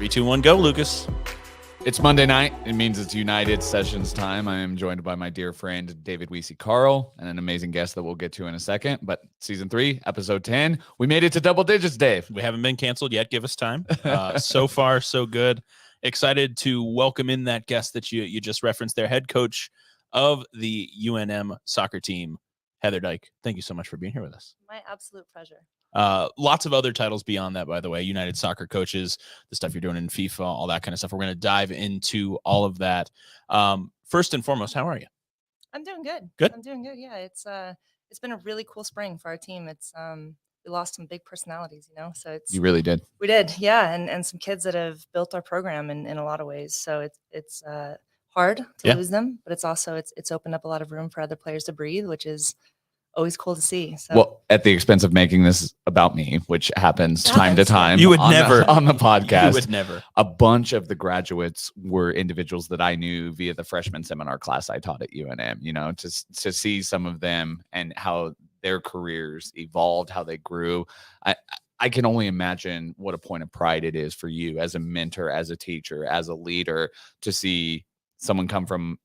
Three, two, one, go, Lucas. It's Monday night. It means it's United Sessions time. I am joined by my dear friend, David Carl, and an amazing guest that we'll get to in a second. But season 3, episode 10, we made it to double digits, Dave. We haven't been canceled yet. Give us time. So far, so good. Excited to welcome in that guest that you just referenced there, head coach of the UNM soccer team, Heather Dyche. Thank you so much for being here with us. My absolute pleasure. Lots of other titles beyond that, by the way. United Soccer Coaches, the stuff you're doing in FIFA, all that kind of stuff. We're going to dive into all of that. First and foremost, how are you? I'm doing good. Good? I'm doing good. Yeah, it's been a really cool spring for our team. It's we lost some big personalities, so it's You really did. We did, yeah, and some kids that have built our program in a lot of ways. So it's hard to lose them, but it's also it's opened up a lot of room for other players to breathe, which is always cool to see. So. Well, at the expense of making this about me, which happens time to time. You would never on the podcast. You would never. A bunch of the graduates were individuals that I knew via the freshman seminar class I taught at UNM, to see some of them and how their careers evolved, how they grew. I can only imagine what a point of pride it is for you as a mentor, as a teacher, as a leader, to see someone come from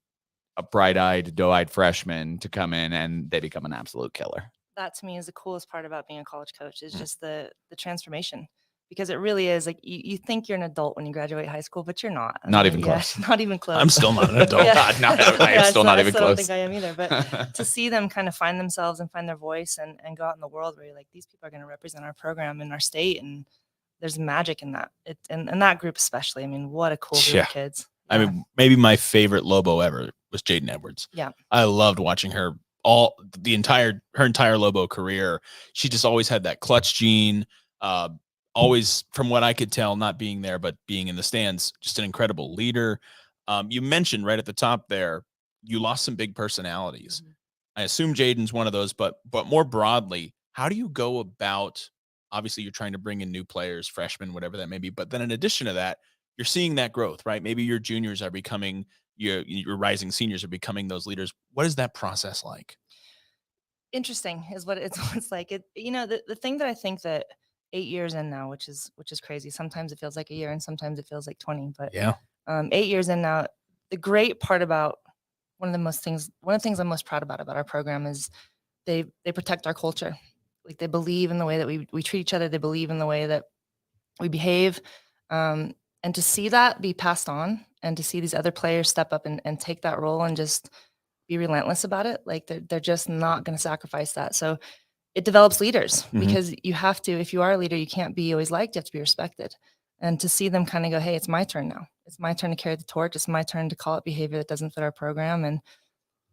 a bright-eyed, doe-eyed freshman to come in and they become an absolute killer. That to me is the coolest part about being a college coach is just the transformation, because it really is like you think you're an adult when you graduate high school, but you're not. Not even close. Not even close. I'm still not an adult. I am still not even close. I don't think I am either. But to see them kind of find themselves and find their voice and go out in the world where you're like, these people are going to represent our program in our state, and there's magic in that. And that group especially. I mean, what a cool group of kids. I mean, maybe my favorite Lobo ever was Jaden Edwards. Yeah. I loved watching her her entire Lobo career. She just always had that clutch gene. Always, from what I could tell, not being there, but being in the stands, just an incredible leader. You mentioned right at the top there, you lost some big personalities. Mm-hmm. I assume Jaden's one of those, but more broadly, how do you go about, obviously you're trying to bring in new players, freshmen, whatever that may be, but then in addition to that, you're seeing that growth, right? Maybe your juniors are becoming, your rising seniors are becoming those leaders. What is that process like? Interesting is what it's like. The thing that I think that 8 years in now, which is crazy. Sometimes it feels like a year and sometimes it feels like 20, but yeah. 8 years in now, the great part about one of the things I'm most proud about our program is they protect our culture. Like, they believe in the way that we treat each other. They believe in the way that we behave. And to see that be passed on, and to see these other players step up and take that role and just be relentless about it, like they're just not going to sacrifice that. So it develops leaders, because you have to, if you are a leader, you can't be always liked, you have to be respected. And to see them kind of go, hey, it's my turn now. It's my turn to carry the torch. It's my turn to call out behavior that doesn't fit our program. And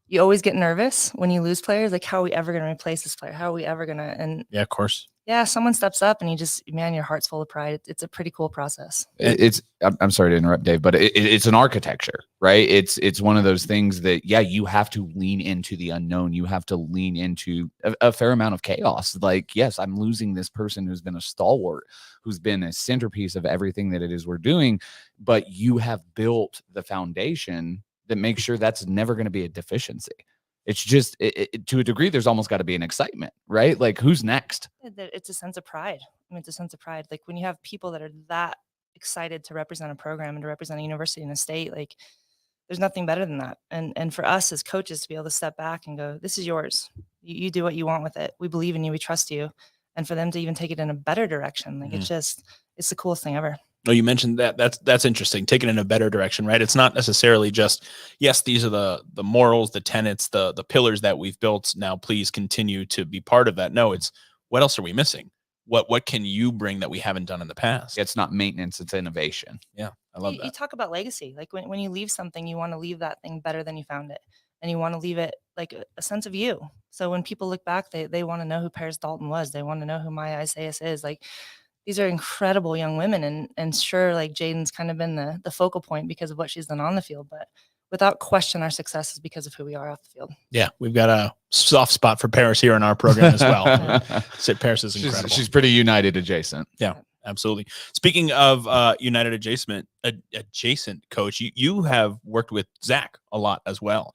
you always get nervous when you lose players. Like, how are we ever going to replace this player? How are we ever going to? And yeah, of course. Yeah, someone steps up and your heart's full of pride. It's a pretty cool process. I'm sorry to interrupt, Dave, but it's an architecture, right? It's one of those things that, yeah, you have to lean into the unknown. You have to lean into a fair amount of chaos. Like, yes, I'm losing this person who's been a stalwart, who's been a centerpiece of everything that it is we're doing, but you have built the foundation that makes sure that's never going to be a deficiency. It's just, to a degree, there's almost got to be an excitement, right? Like, who's next? It's a sense of pride. I mean, it's a sense of pride. Like, when you have people that are that excited to represent a program and to represent a university and a state, like, there's nothing better than that. And for us as coaches to be able to step back and go, this is yours. You do what you want with it. We believe in you. We trust you. And for them to even take it in a better direction, like it's the coolest thing ever. Oh, you mentioned that. That's interesting. Take it in a better direction, right? It's not necessarily just, yes, these are the morals, the tenets, the pillars that we've built. Now, please continue to be part of that. No, it's what else are we missing? What can you bring that we haven't done in the past? It's not maintenance, it's innovation. Yeah, I love that. You talk about legacy. Like when you leave something, you want to leave that thing better than you found it. And you want to leave it like a sense of you. So when people look back, they want to know who Paris Dalton was. They want to know who Maya Isaias is. Like, these are incredible young women. And sure, like Jaden's kind of been the focal point because of what she's done on the field. But without question, our success is because of who we are off the field. Yeah, we've got a soft spot for Paris here in our program as well. Paris is incredible. She's pretty United adjacent. Yeah, absolutely. Speaking of United adjacent, coach, you have worked with Zach a lot as well.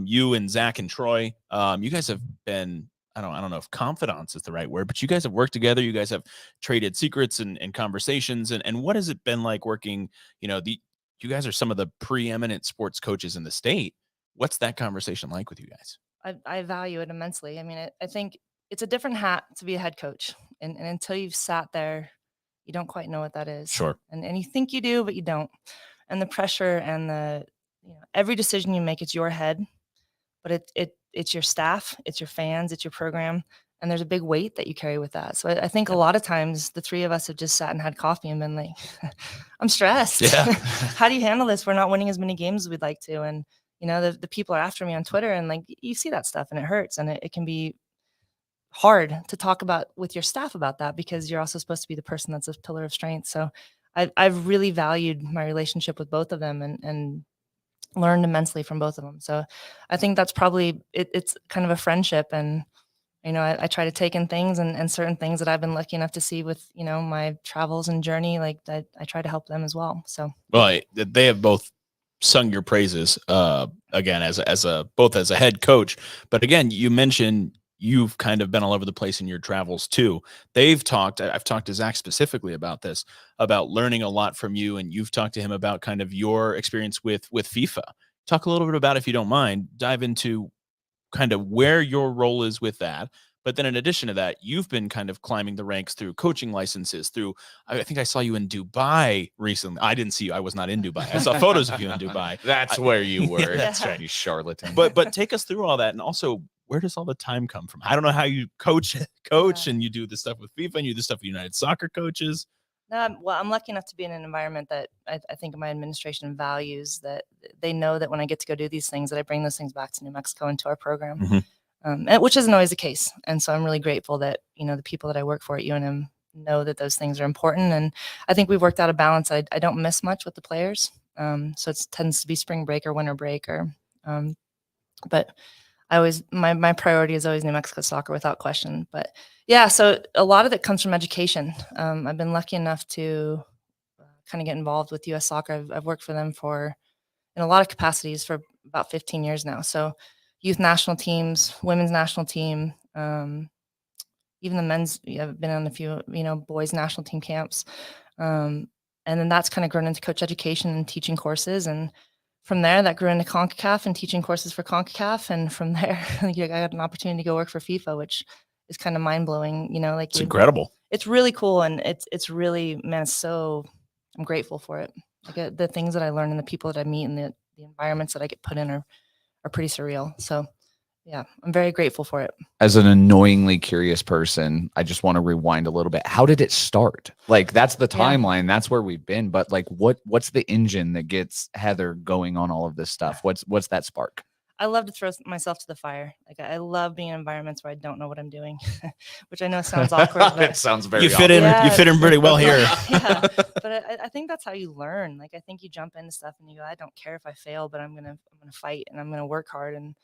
You and Zach and Troy, you guys have been, I don't know if confidants is the right word, but you guys have worked together. You guys have traded secrets and conversations. And what has it been like working, you guys are some of the preeminent sports coaches in the state. What's that conversation like with you guys? I value it immensely. I mean, I think it's a different hat to be a head coach. And until you've sat there, you don't quite know what that is. Sure. And you think you do, but you don't. And the pressure and every decision you make, it's your head, but it's your staff, it's your fans, it's your program. And there's a big weight that you carry with that. So I think a lot of times the three of us have just sat and had coffee and been like, I'm stressed. Yeah. How do you handle this? We're not winning as many games as we'd like to. And, the people are after me on Twitter, and like, you see that stuff and it hurts. And it can be hard to talk about with your staff about that, because you're also supposed to be the person that's a pillar of strength. So I've really valued my relationship with both of them and learned immensely from both of them. So I think that's probably, it's kind of a friendship. And, I try to take in things and certain things that I've been lucky enough to see with, my travels and journey, like that I try to help them as well. So, well, they have both sung your praises, again, both as a head coach, but again, you mentioned you've kind of been all over the place in your travels too. I've talked to Zach specifically about this, about learning a lot from you. And you've talked to him about kind of your experience with FIFA. Talk a little bit about, if you don't mind, dive into kind of where your role is with that. But then in addition to that, you've been kind of climbing the ranks through coaching licenses, I think I saw you in Dubai recently. I didn't see you. I was not in Dubai. I saw photos of you in Dubai. That's where you were. Yeah, that's right. You charlatan. But take us through all that. And also, where does all the time come from? I don't know how you coach and you do the stuff with FIFA and you do the stuff with United Soccer coaches. No, well, I'm lucky enough to be in an environment that I think my administration values, that they know that when I get to go do these things, that I bring those things back to New Mexico into our program, which isn't always the case. And so I'm really grateful that, the people that I work for at UNM know that those things are important. And I think we've worked out a balance. I don't miss much with the players. So it tends to be spring break or winter break but my priority is always New Mexico soccer without question. But yeah, so a lot of it comes from education. I've been lucky enough to kind of get involved with U.S. Soccer. I've worked for them in a lot of capacities for about 15 years now. So youth national teams, women's national team, even the men's, I've been on a few, boys national team camps. And then that's kind of grown into coach education and teaching courses. And from there, that grew into CONCACAF and teaching courses for CONCACAF. And from there, I got an opportunity to go work for FIFA, which is kind of mind blowing. It's incredible. It's really cool, and it's really, man, I'm grateful for it. Like the things that I learn and the people that I meet and the environments that I get put in are pretty surreal. So yeah, I'm very grateful for it. As an annoyingly curious person, I just want to rewind a little bit. How did it start? Like, that's the timeline. Yeah. That's where we've been. But like, what's the engine that gets Heather going on all of this stuff? What's that spark? I love to throw myself to the fire. Like, I love being in environments where I don't know what I'm doing, which I know sounds awkward. But it sounds very. You fit in. Yeah. You fit in pretty well here. Yeah, but I think that's how you learn. Like, I think you jump into stuff and you go, I don't care if I fail, but I'm gonna fight and I'm gonna work hard. And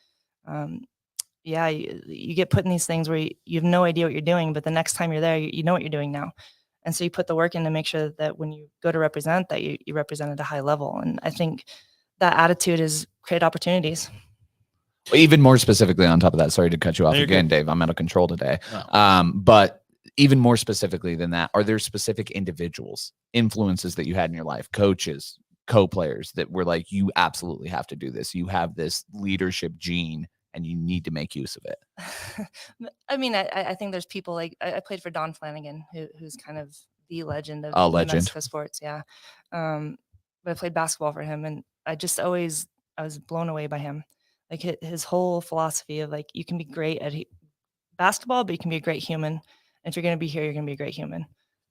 yeah, you get put in these things where you have no idea what you're doing, but the next time you're there, you know what you're doing now. And so you put the work in to make sure that when you go to represent, that you represent at a high level. And I think that attitude is create opportunities. Even more specifically on top of that, sorry to cut you off again, Dave, I'm out of control today. Oh. But even more specifically than that, are there specific individuals, influences that you had in your life, coaches, co-players that were like, you absolutely have to do this. You have this leadership gene and you need to make use of it? I mean, I think there's people like I played for Don Flanagan, who's kind of the legend of A New legend. Mexico sports. Yeah. But I played basketball for him, and I was blown away by him. Like his whole philosophy of like, you can be great at basketball, but you can be a great human. And if you're going to be here, you're going to be a great human.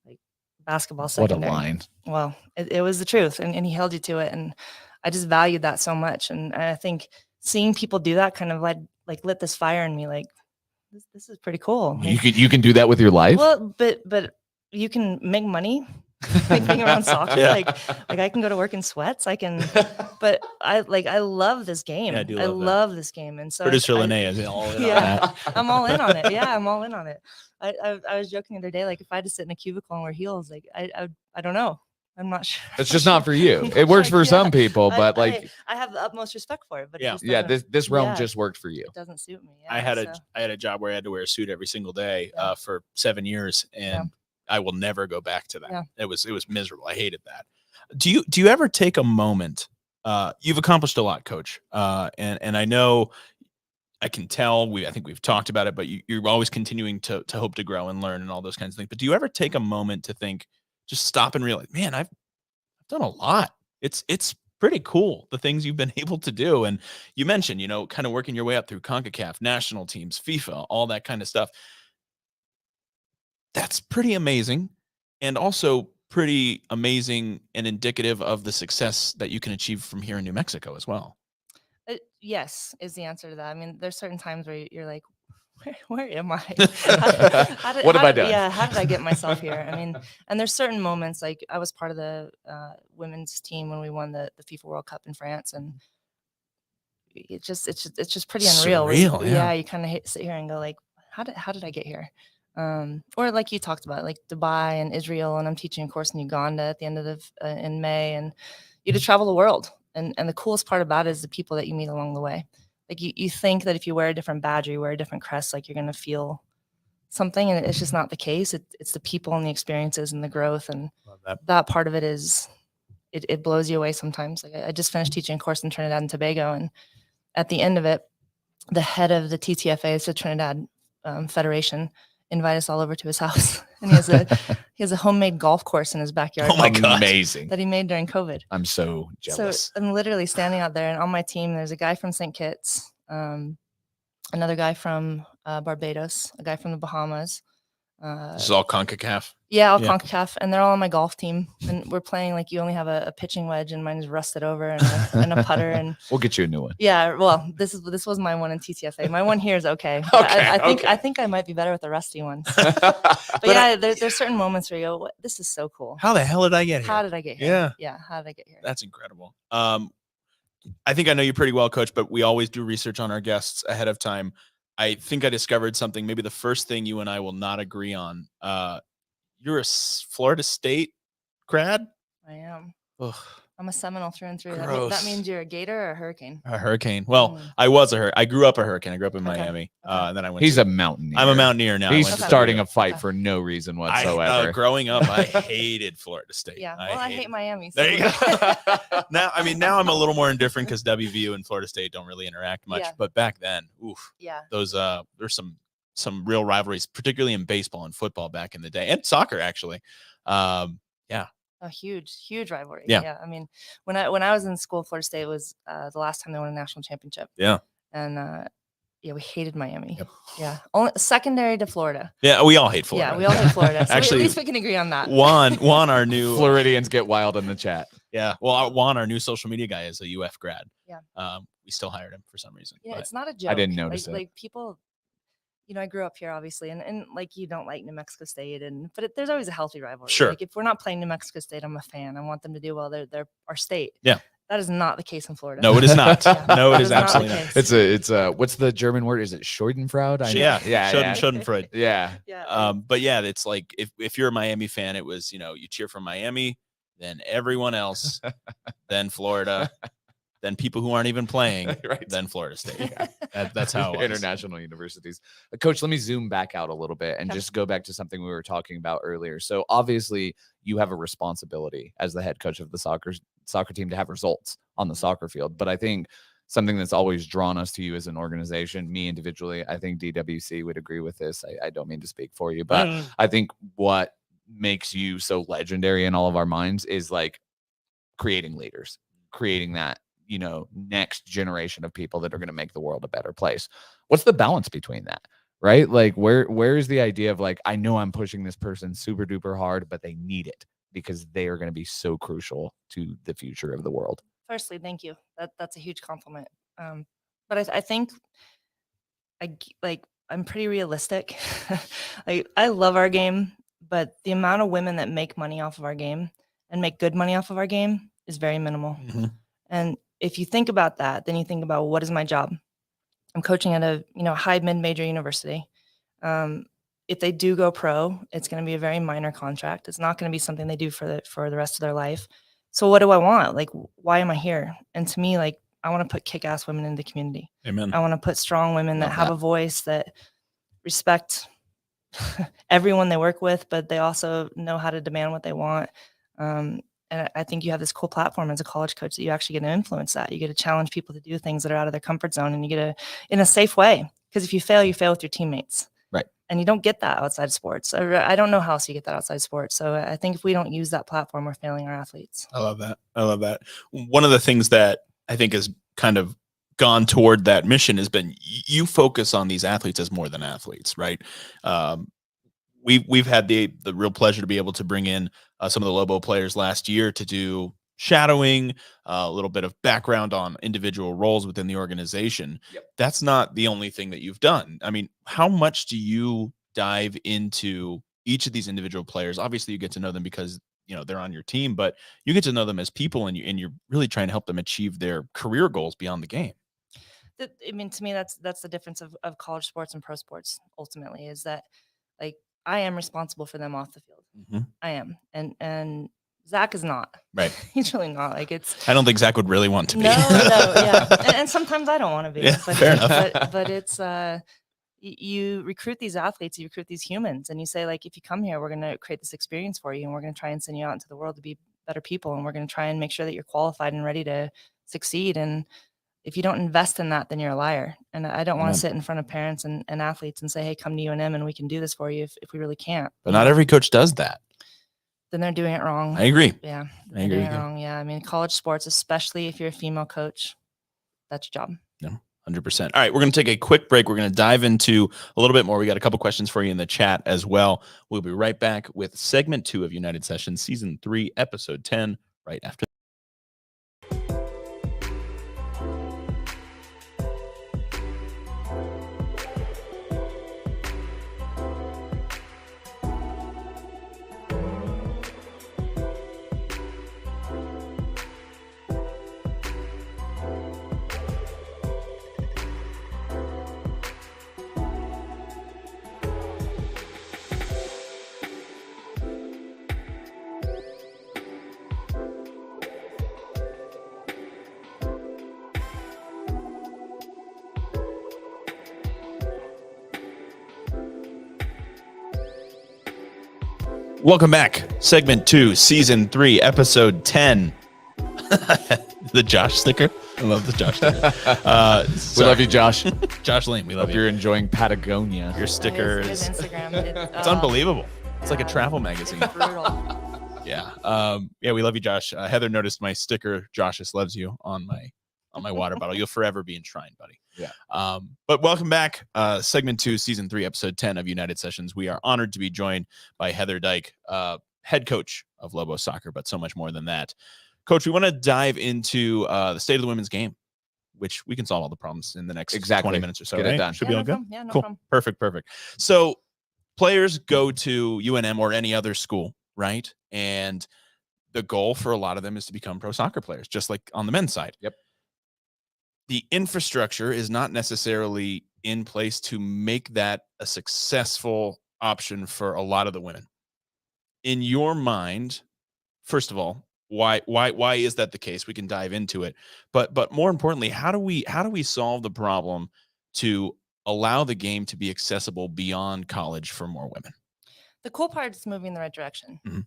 Like basketball secondary. What a line. Well, it was the truth, and he held you to it. And I just valued that so much. And I think seeing people do that kind of like lit this fire in me. Like this is pretty cool. Like, You can do that with your life. well, but you can make money like being around soccer. Yeah. Like I can go to work in sweats. I can, but I love this game. Yeah, I do I love that. love this game. And so Producer Lene is all in on yeah, that. I'm all in on it. Yeah, I'm all in on it. I was joking the other day, like if I had to sit in a cubicle and wear heels, like I don't know. I'm not sure. It's just not for you. It works for some people, but like, I have the utmost respect for it. But Yeah. it just yeah, doesn't- this realm yeah, just worked for you. it doesn't suit me. Yeah, I had so, a job where I had to wear a suit every single day Yeah. for 7 years, and I will never go back to that. Yeah. It was miserable. I hated that. Do you ever take a moment? You've accomplished a lot, Coach, and I know I can tell. I think we've talked about it, but you're always continuing to hope to grow and learn and all those kinds of things. But do you ever take a moment to think, just stop and realize, man, I've done a lot. It's pretty cool, the things you've been able to do. And you mentioned, kind of working your way up through CONCACAF, national teams, FIFA, all that kind of stuff. That's pretty amazing, and also pretty amazing and indicative of the success that you can achieve from here in New Mexico as well. yes, is the answer to that. I mean, there's certain times where you're like, where am I? What have I done? Yeah, how did I get myself here? I mean, and there's certain moments, like I was part of the women's team when we won the FIFA World Cup in France, and it's just pretty unreal. Surreal, yeah. You kind of sit here and go like, how did I get here? Or like you talked about, like Dubai and Israel, and I'm teaching a course in Uganda at the end of in May, and you to travel the world. And the coolest part about it is the people that you meet along the way. Like you think that if you wear a different badge or you wear a different crest, like you're going to feel something, and it's just not the case. It's the people and the experiences and the growth, and that part of it is, it blows you away sometimes. Like I just finished teaching a course in Trinidad and Tobago, and at the end of it, the head of the TTFA, it's the Trinidad Federation, invite us all over to his house, and he has a homemade golf course in his backyard. Oh my God. Amazing. That he made during COVID. I'm so jealous. So I'm literally standing out there, and on my team, there's a guy from St. Kitts, another guy from Barbados, a guy from the Bahamas. This is all CONCACAF. Yeah, Yeah. CONCACAF, and they're all on my golf team, and we're playing like you only have a pitching wedge, and mine is rusted over, and a putter, and We'll get you a new one. yeah. Well, this was my one in TTFA. My one here is okay. Okay, I think I might be better with the rusty ones. But yeah, there's certain moments where you go, what, this is so cool. How the hell did I get here? How did I get here? Yeah. Yeah. How did I get here? That's incredible. I think I know you pretty well, Coach, but we always do research on our guests ahead of time. I think I discovered something, maybe the first thing you and I will not agree on. You're a Florida State grad? I am. Ugh, I'm a Seminole through and through. That Gross. means you're a Gator or a Hurricane. a Hurricane. Well, Mm. I was I grew up a Hurricane. I grew up in Okay. Miami. Okay. And then I went He's to, a mountaineer. I'm a Mountaineer now. He's I went to starting the- a fight for no reason I, whatsoever. growing up, I hated Florida State. Yeah. Well, I hate Miami. There you so- go. Now I'm a little more indifferent because WVU and Florida State don't really interact much. Yeah. But back then, oof, Yeah. those there's some real rivalries, particularly in baseball and football back in the day, and soccer actually. A huge rivalry. Yeah. I mean, when I was in school, Florida State was the last time they won a national championship. Yeah. And we hated Miami. Yep. Yeah. Only secondary to Florida. Yeah, we all hate Florida. Yeah, we all hate Florida. So Actually, at least we can agree on that. Juan, our new Floridians get wild in the chat. yeah. Well, Juan, our new social media guy, is a UF grad. Yeah. We still hired him for some reason. Yeah, but- it's not a joke. didn't notice it. Like people, I grew up here obviously, and like you don't like New Mexico State, but there's always a healthy rivalry. Sure. Like if we're not playing New Mexico State, I'm a fan. I want them to do well. They're our state. Yeah. That is not the case in Florida. No, it is not. Yeah, No, it that is not the absolutely not. case. It's a what's the German word? Is it Schadenfreude? I know. Yeah. yeah. Schadenfreude. Yeah. Yeah. But yeah, it's like if you're a Miami fan, it was, you cheer for Miami, then everyone else, then Florida, then people who aren't even playing, Right. then Florida State. That's how it was. International universities. Coach, let me zoom back out a little bit and Okay. just go back to something we were talking about earlier. So obviously you have a responsibility as the head coach of the soccer team to have results on the soccer field. But I think something that's always drawn us to you as an organization, me individually. I think DWC would agree with this. I don't mean to speak for you, but I think what makes you so legendary in all of our minds is like creating leaders, creating that, you know, next generation of people that are going to make the world a better place. What's the balance between that? Right? Like where is the idea of like, I know I'm pushing this person super duper hard, but they need it because they are going to be so crucial to the future of the world. Firstly, thank you. That's a huge compliment. But I think I'm pretty realistic. I love our game, but the amount of women that make money off of our game and make good money off of our game is very minimal. Mm-hmm. And if you think about that, then you think about, what is my job? I'm coaching at a high mid-major university. If they do go pro, it's going to be a very minor contract. It's not going to be something they do for the rest of their life. So what do I want? Like, why am I here? And to me, like, I want to put kick-ass women in the community. Amen. I want to put strong women that Love have that. a voice, that respect everyone they work with, but they also know how to demand what they want. And I think you have this cool platform as a college coach that you actually get to influence that. You get to challenge people to do things that are out of their comfort zone, and you get to, in a safe way. Because if you fail with your teammates. Right. And you don't get that outside of sports. I don't know how else you get that outside sports. So I think if we don't use that platform, we're failing our athletes. I love that. I love that. One of the things that I think has kind of gone toward that mission has been, you focus on these athletes as more than athletes, right? We've had the real pleasure to be able to bring in some of the Lobo players last year to do shadowing, a little bit of background on individual roles within the organization. Yep. That's not the only thing that you've done. I mean, how much do you dive into each of these individual players? Obviously, you get to know them because they're on your team, but you get to know them as people, and you're really trying to help them achieve their career goals beyond the game. I mean, to me, that's the difference of college sports and pro sports. Ultimately, is that, like, I am responsible for them off the field. Mm-hmm. I am, and Zach is not. Right. He's really not. Like, it's. I don't think Zach would really want to be. No, yeah, and sometimes I don't want to be. Yeah, but, fair enough. But it's you recruit these athletes, you recruit these humans, and you say, like, if you come here, we're going to create this experience for you, and we're going to try and send you out into the world to be better people, and we're going to try and make sure that you're qualified and ready to succeed. And if you don't invest in that, then you're a liar. And I don't want to sit in front of parents and athletes and say, hey, come to UNM and we can do this for you, if we really can't. But not every coach does that. Then they're doing it wrong. I agree. Yeah. I agree. Doing it wrong. Yeah. I mean, college sports, especially if you're a female coach, that's your job. No, 100%. All right, we're going to take a quick break. We're going to dive into a little bit more. We got a couple questions for you in the chat as well. We'll be right back with segment 2 of United Sessions, season 3, episode 10, right after. Welcome back. Segment 2, season 3, episode 10. The Josh sticker. I love the Josh sticker. We love you, Josh. Josh Lane, we love Hope you. you're enjoying Patagonia. Your sticker His is Instagram. it's unbelievable. It's like a travel magazine. Brutal. Yeah. Yeah, we love you, Josh. Heather noticed my sticker, Josh just loves you, on my water bottle. You'll forever be enshrined, buddy. Yeah. But welcome back. Segment 2, season 3, episode 10 of United Sessions. We are honored to be joined by Heather Dyche, head coach of Lobo Soccer, but so much more than that. Coach, we want to dive into the state of the women's game, which we can solve all the problems in the next 20 minutes or so. Get it done. Should be all good. Yeah, no Cool. problem. Perfect. So players go to UNM or any other school, right? And the goal for a lot of them is to become pro soccer players, just like on the men's side. Yep. The infrastructure is not necessarily in place to make that a successful option for a lot of the women. In your mind, first of all, why is that the case? We can dive into it, but more importantly, how do we solve the problem to allow the game to be accessible beyond college for more women? The cool part is moving in the right direction. Mm-hmm.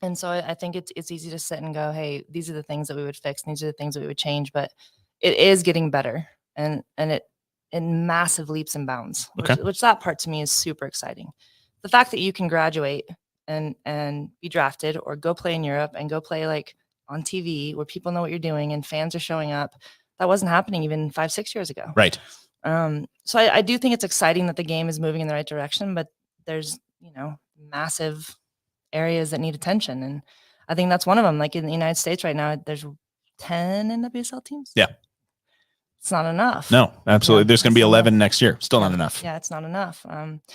And so I think it's easy to sit and go, hey, these are the things that we would fix, and these are the things that we would change. But it is getting better, and it in massive leaps and bounds, which that part to me is super exciting. The fact that you can graduate and be drafted or go play in Europe and go play like on TV where people know what you're doing and fans are showing up, that wasn't happening even 5-6 years ago. Right. So I do think it's exciting that the game is moving in the right direction, but there's, massive areas that need attention. And I think that's one of them. Like in the United States right now, there's 10 NWSL teams. Yeah. It's not enough. No, absolutely. Yeah, There's going to be 11 next year. Still yeah, not enough. Yeah, it's not enough.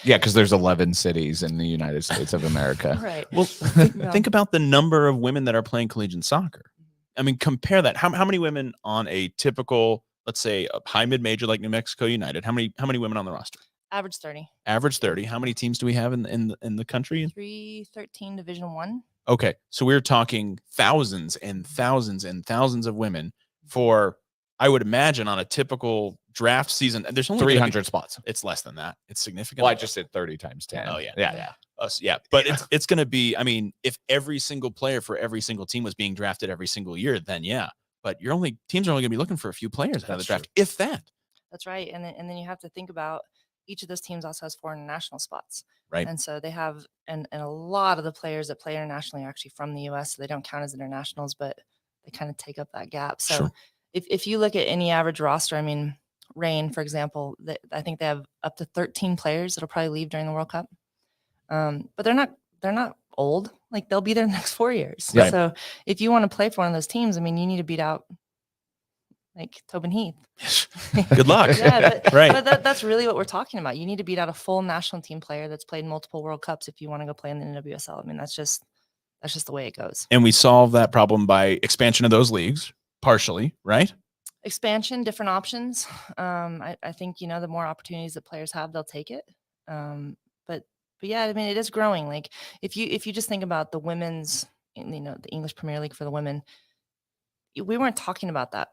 Yeah, because there's 11 cities in the United States of America. Right. Well, think about the number of women that are playing collegiate soccer. I mean, compare that. How many women on a typical, let's say, a high mid-major like New Mexico United? How many women on the roster? Average 30. Average 30. How many teams do we have in the country? 313 Division 1. Okay, so we're talking thousands and thousands and thousands of women for, I would imagine, on a typical draft season. There's only 300 spots. It's less than that. It's significant. Well, I just said 30 times 10. Oh yeah, yeah. Yeah, but it's going to be. I mean, if every single player for every single team was being drafted every single year, then yeah. But teams are only going to be looking for a few players out of the draft, if that. That's right, and then you have to think about each of those teams also has 4 international spots. Right. And so they have, and a lot of the players that play internationally are actually from the U.S., so they don't count as internationals, but they kind of take up that gap. So Sure. if you look at any average roster, I mean, Reign, for example, I think they have up to 13 players that'll probably leave during the World Cup. But they're not old. Like they'll be there the next 4 years. Right. So if you want to play for one of those teams, I mean, you need to beat out like Tobin Heath. Good luck. Yeah, but, Right. but that's really what we're talking about. You need to beat out a full national team player that's played multiple World Cups if you want to go play in the NWSL. I mean, that's just the way it goes. And we solve that problem by expansion of those leagues, partially, right? Expansion, different options. I think, the more opportunities that players have, they'll take it. But yeah, I mean, it is growing. Like if you just think about the women's, the English Premier League for the women, we weren't talking about that.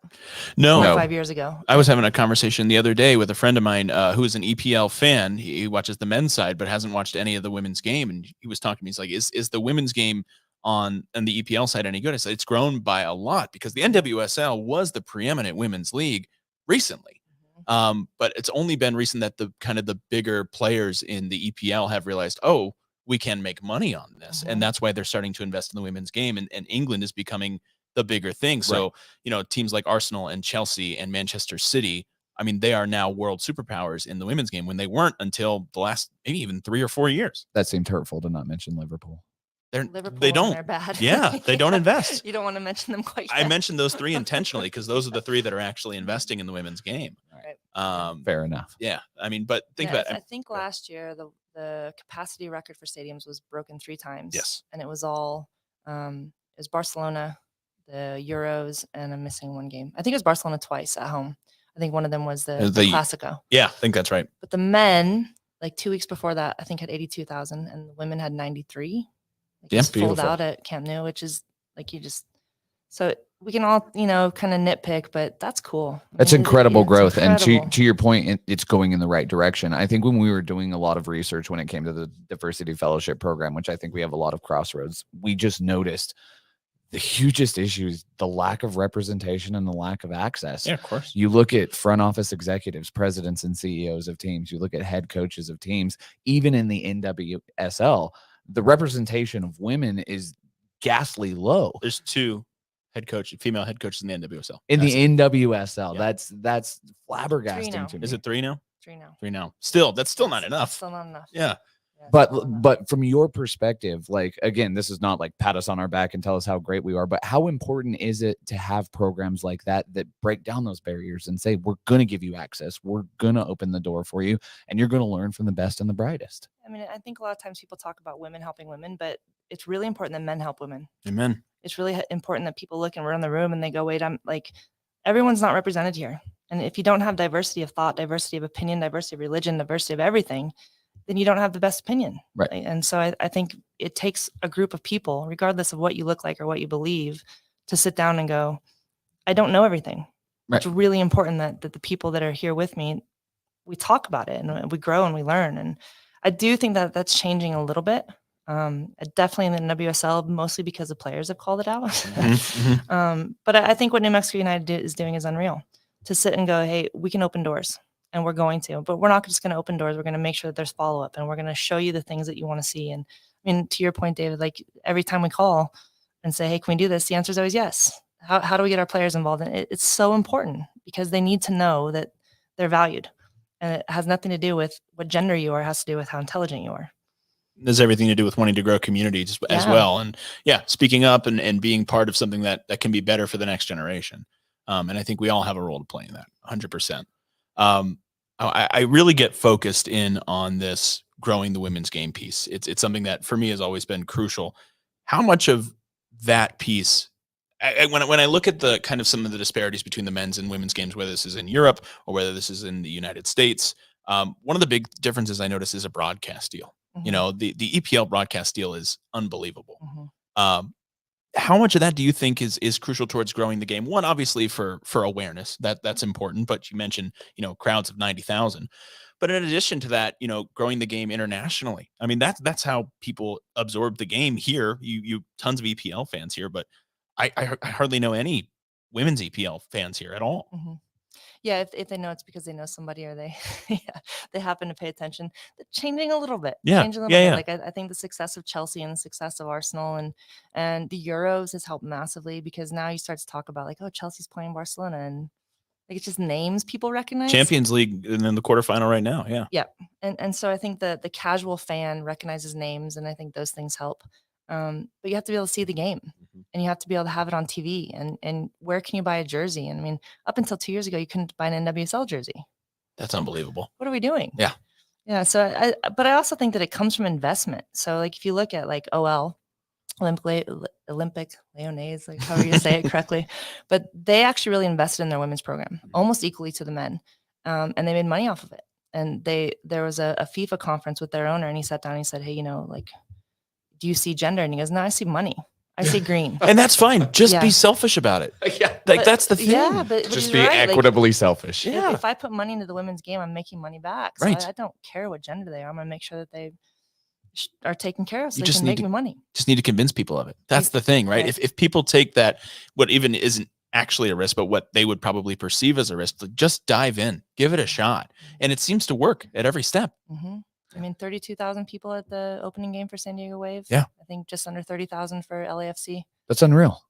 No. 5 years ago. I was having a conversation the other day with a friend of mine who is an EPL fan. He watches the men's side, but hasn't watched any of the women's game. And he was talking to me. He's like, is the women's game on the EPL side any good? I said, it's grown by a lot because the NWSL was the preeminent women's league recently. But it's only been recent that the bigger players in the EPL have realized, oh, we can make money on this. And that's why they're starting to invest in the women's game. And England is becoming the bigger thing. So, teams like Arsenal and Chelsea and Manchester City, I mean, they are now world superpowers in the women's game when they weren't until the last maybe even 3 or 4 years. That seemed hurtful to not mention Liverpool. They don't. They're bad. Yeah, they don't invest. You don't want to mention them quite yet. I mentioned those 3 intentionally because those are the 3 that are actually investing in the women's game. Right. Fair enough. Yeah, I mean, but think about it. I think last year the capacity record for stadiums was broken 3 times. Yes. And it was all it was Barcelona, the Euros, and I'm missing one game. I think it was Barcelona twice at home. I think one of them was the Clasico. Yeah, I think that's right. But the men, like 2 weeks before that, I think had 82,000, and the women had 93. Just sold out at Camp Nou, which is like so we can all kind of nitpick, but that's cool. That's incredible growth. Incredible. And to your point, it's going in the right direction. I think when we were doing a lot of research when it came to the diversity fellowship program, which I think we have a lot of crossroads, we just noticed the hugest issue is the lack of representation and the lack of access. Yeah, of course. You look at front office executives, presidents and CEOs of teams. You look at head coaches of teams, even in the NWSL, the representation of women is ghastly low. There's 2 female head coaches in the NWSL. In the NWSL, Yeah. that's flabbergasting 3 now. to me. Is it 3 now? 3 now. 3 now. Still, that's still not enough. Still not enough. Yeah. But from your perspective, like, again, this is not like pat us on our back and tell us how great we are, but how important is it to have programs like that break down those barriers and say, we're going to give you access, we're going to open the door for you, and you're going to learn from the best and the brightest? I mean, I think a lot of times people talk about women helping women, but it's really important that men help women. Amen. It's really important that people look and we're in the room and they go, wait, I'm like, everyone's not represented here. And if you don't have diversity of thought, diversity of opinion, diversity of religion, diversity of everything, then you don't have the best opinion. Right. And so I think it takes a group of people, regardless of what you look like or what you believe, to sit down and go, I don't know everything. Right. It's really important that the people that are here with me, we talk about it and we grow and we learn. And I do think that that's changing a little bit. Definitely in the WSL, mostly because the players have called it out. But I think what New Mexico United is doing is unreal. to sit and go, hey, we can open doors, and we're going to, but we're not just going to open doors. We're going to make sure that there's follow-up, and we're going to show you the things that you want to see. And I mean, to your point, David, like every time we call and say, hey, can we do this? The answer is always yes. How do we get our players involved in it? It's so important because they need to know that they're valued, and it has nothing to do with what gender you are. It has to do with how intelligent you are. There's everything to do with wanting to grow communities as well. And speaking up and being part of something that can be better for the next generation. And I think we all have a role to play in that 100%. I really get focused in on this growing the women's game piece. It's something that for me has always been crucial. How much of that piece, when I look at the kind of some of the disparities between the men's and women's games, whether this is in Europe or whether this is in the United States, one of the big differences I notice is a broadcast deal. You know, the EPL broadcast deal is unbelievable. How much of that do you think is crucial towards growing the game? One, obviously for awareness, that's important, but you mentioned, crowds of 90,000. But in addition to that, growing the game internationally. I mean, that's how people absorb the game here. You tons of EPL fans here, but I hardly know any women's EPL fans here at all. Yeah, if they know, it's because they know somebody, or they they happen to pay attention. They're changing a little bit. Changing a little bit. Like I think the success of Chelsea and the success of Arsenal and the Euros has helped massively, because now you start to talk about like, oh, Chelsea's playing Barcelona, and like it's just names people recognize. Champions League and then the quarterfinal right now. Yeah. And so I think the casual fan recognizes names, and I think those things help. But you have to be able to see the game, and you have to be able to have it on TV. And where can you buy a jersey? And I mean, up until 2 years ago, you couldn't buy an NWSL jersey. That's unbelievable. What are we doing? Yeah. So but I also think that it comes from investment. So like if you look at like Olympic Lyonnais, like however you say it correctly, but they actually really invested in their women's program almost equally to the men, and they made money off of it. And there was a FIFA conference with their owner, and he sat down and he said, hey, like, do you see gender? And he goes, no, I see money. I see green. And that's fine. Just be selfish about it. Like that's the thing. Yeah, but just be equitably selfish. If I put money into the women's game, I'm making money back. So I don't care what gender they are. I'm going to make sure that they are taken care of, so they can make me money. Just need to convince people of it. That's the thing, right? If people take that, what even isn't actually a risk, but what they would probably perceive as a risk, just dive in, give it a shot. And it seems to work at every step. I mean, 32,000 people at the opening game for San Diego Wave. Yeah. I think just under 30,000 for LAFC. That's unreal.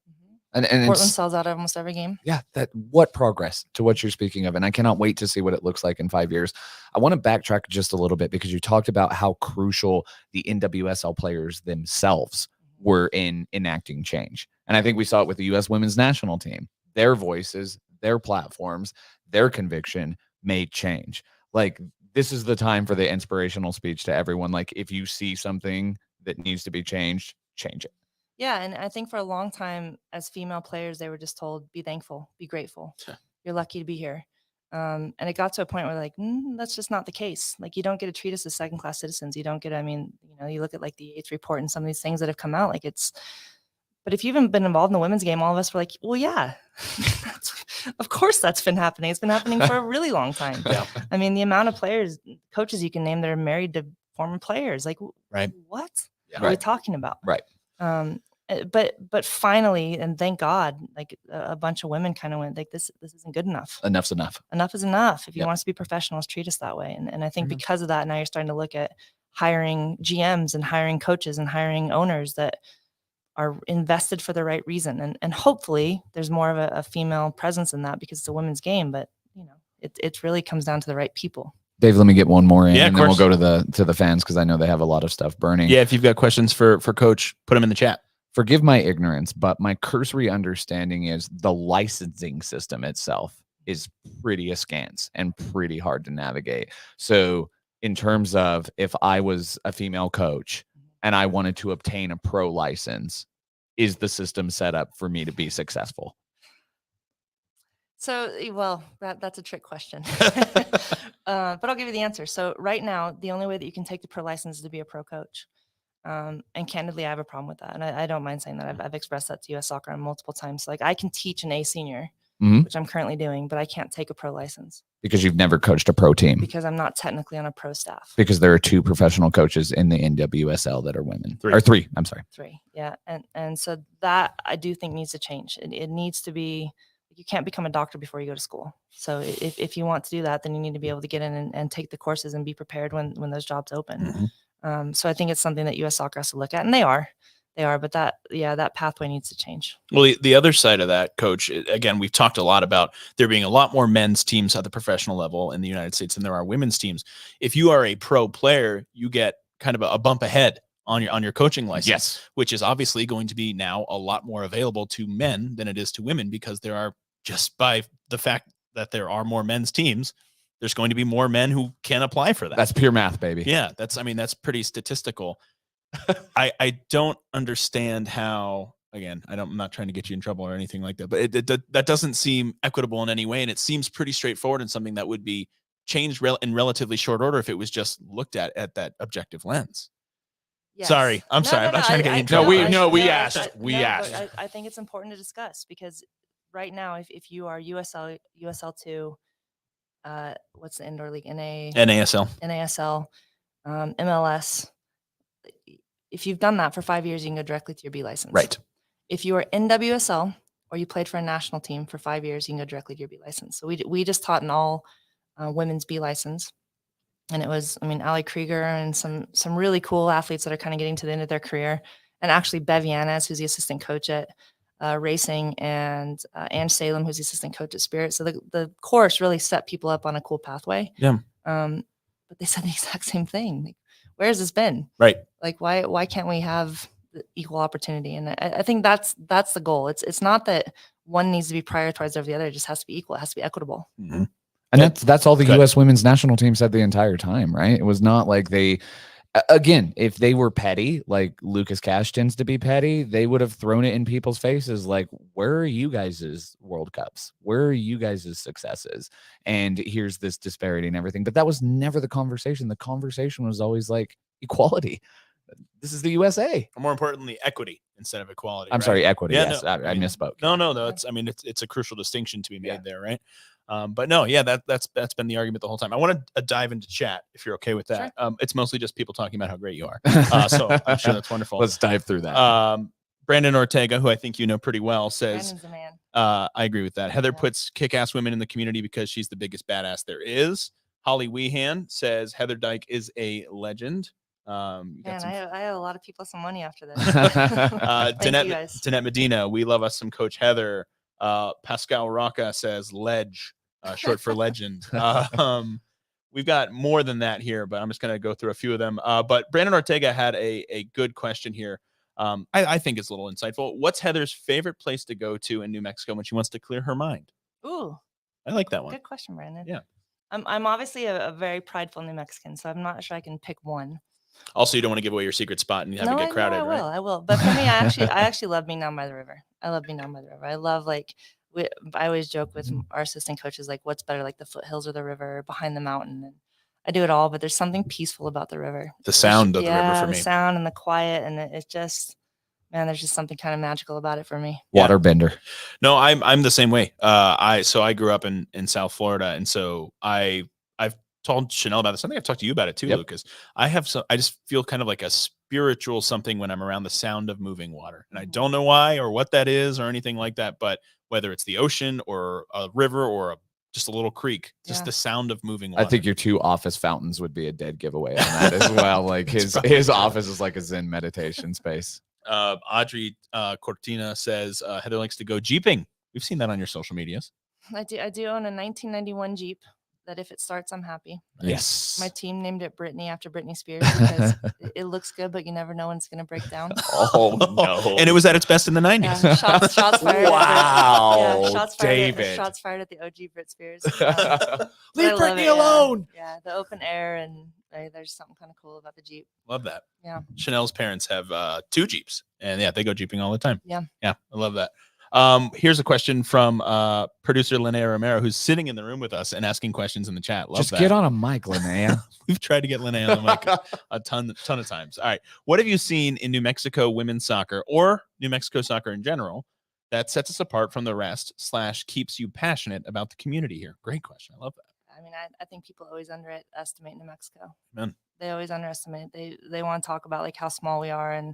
And Portland sells out almost every game. Yeah. What progress to what you're speaking of. And I cannot wait to see what it looks like in 5 years. I want to backtrack just a little bit, because you talked about how crucial the NWSL players themselves were in enacting change. And I think we saw it with the U.S. women's national team. Their voices, their platforms, their conviction made change. Like, this is the time for the inspirational speech to everyone. Like, if you see something that needs to be changed, change it. Yeah. And I think for a long time as female players, they were just told, be thankful, be grateful. You're lucky to be here. And it got to a point where like, that's just not the case. Like, you don't get to treat us as second-class citizens. You don't get, you look at like the Yates report and some of these things that have come out, like but if you haven't been involved in the women's game, all of us were like, well, yeah, of course that's been happening. It's been happening for a really long time. I mean, the amount of coaches you can name that are married to former players, like, what are we talking about? But finally, and thank God, like a bunch of women kind of went like, this isn't good enough. Enough's enough. Enough is enough. If you want us to be professionals, treat us that way. And I think because of that, now you're starting to look at hiring GMs and hiring coaches and hiring owners that are invested for the right reason. And hopefully there's more of a female presence in that, because it's a women's game, but it really comes down to the right people. Dave, let me get one more in, and then we'll go to the fans, because I know they have a lot of stuff burning. Yeah, if you've got questions for Coach, put them in the chat. Forgive my ignorance, but my cursory understanding is the licensing system itself is pretty askance and pretty hard to navigate. So in terms of, if I was a female coach and I wanted to obtain a pro license, is the system set up for me to be successful? So, well, that's a trick question, but I'll give you the answer. So right now, the only way that you can take the pro license is to be a pro coach. And candidly, I have a problem with that. And I don't mind saying that. I've expressed that to US Soccer on multiple times. So, like, I can teach an A senior, which I'm currently doing, but I can't take a pro license. Because you've never coached a pro team. Because I'm not technically on a pro staff. Because there are 2 professional coaches in the NWSL that are women. 3. Or 3, I'm sorry. 3, yeah. And so that I do think needs to change. It needs to be, you can't become a doctor before you go to school. So if you want to do that, then you need to be able to get in and take the courses and be prepared when those jobs open. So I think it's something that U.S. Soccer has to look at, and they are, but that pathway needs to change. Well, the other side of that, Coach, again, we've talked a lot about there being a lot more men's teams at the professional level in the United States than there are women's teams. If you are a pro player, you get kind of a bump ahead on your coaching license, which is obviously going to be now a lot more available to men than it is to women, because there are, just by the fact that there are more men's teams, there's going to be more men who can apply for that. That's pure math, baby. Yeah, that's pretty statistical. I don't understand how, again, I'm not trying to get you in trouble or anything like that, but that doesn't seem equitable in any way. And it seems pretty straightforward and something that would be changed in relatively short order if it was just looked at that objective lens. Yes. Sorry. I'm sorry. I'm not trying to get you in trouble. We asked. I think it's important to discuss, because right now, if you are USL2, what's the indoor league? NASL, MLS. If you've done that for 5 years, you can go directly to your B license. Right. If you are in WSL or you played for a national team for 5 years, you can go directly to your B license. So we just taught an all women's B license. And it was, Ali Krieger and some really cool athletes that are kind of getting to the end of their career. And actually Bev Yanez, who's the assistant coach at Racing, and Ange Salem, who's the assistant coach at Spirit. So the course really set people up on a cool pathway. Yeah. But they said the exact same thing. Like, where has this been? Right. Like, why can't we have the equal opportunity? And I think that's the goal. It's not that one needs to be prioritized over the other. It just has to be equal. It has to be equitable. Mm-hmm. And that's all the U.S. women's national team said the entire time, right? It was not like they, again, if they were petty, like Lucas Cash tends to be petty, they would have thrown it in people's faces. Like, where are you guys' World Cups? Where are you guys' successes? And here's this disparity and everything. But that was never the conversation. The conversation was always like equality. This is the USA. Or more importantly, equity instead of equality. I'm sorry, equity. Yeah, yes, no, I misspoke. No. It's a crucial distinction to be made there, right? But no, yeah, that's been the argument the whole time. I want to dive into chat if you're okay with that. Sure. It's mostly just people talking about how great you are. So I'm sure that's wonderful. Let's dive through that. Brandon Ortega, who I think you know pretty well, says, Brandon's the man. I agree with that. Heather puts kick-ass women in the community because she's the biggest badass there is. Holly Weehan says Heather Dyche is a legend. I have a lot of people some money after this. Danette Medina, we love us some Coach Heather. Pascal Rocca says ledge, short for legend. We've got more than that here, but I'm just going to go through a few of them. But Brandon Ortega had a good question here. I think it's a little insightful. What's Heather's favorite place to go to in New Mexico when she wants to clear her mind? Ooh, I like that one. Good question, Brandon. Yeah. I'm obviously a very prideful New Mexican, so I'm not sure I can pick one. Also, you don't want to give away your secret spot and have it get crowded, right? I will. But for me, I actually love being down by the river. I love being down by the river. I love, I always joke with our assistant coaches, like, what's better, like the foothills or the river, behind the mountain? And I do it all, but there's something peaceful about the river. The sound of the river for me. The sound and the quiet, and it's just, man, there's just something kind of magical about it for me. Waterbender. No, I'm the same way. I grew up in South Florida, and so I've told Chanel about this. I think I've talked to you about it too, Lucas. I just feel kind of like a spiritual something when I'm around the sound of moving water, and I don't know why or what that is or anything like that. But whether it's the ocean or a river or just a little creek, just the sound of moving water. I think your two office fountains would be a dead giveaway on that as well. Like his office is like a Zen meditation space. Audrey Cortina says Heather likes to go Jeeping. We've seen that on your social medias. I do own a 1991 Jeep that if it starts, I'm happy. Yes. My team named it Britney after Britney Spears because it looks good, but you never know when it's going to break down. Oh, no. And it was at its best in the 90s. Yeah, shots fired. Wow. David. Shots fired at the OG Brit Spears. Leave Britney alone. Yeah, the open air, and there's something kind of cool about the Jeep. Love that. Yeah. Chanel's parents have 2 Jeeps, and they go Jeeping all the time. Yeah. Yeah, I love that. Here's a question from producer Linnea Romero, who's sitting in the room with us and asking questions in the chat. Love Just that. Get on a mic, Linnea. We've tried to get Linnea on the mic a ton of times. All right. What have you seen in New Mexico women's soccer or New Mexico soccer in general that sets us apart from the rest / keeps you passionate about the community here? Great question. I love that. I mean, I think people always underestimate New Mexico. Amen. They always underestimate it. They want to talk about like how small we are and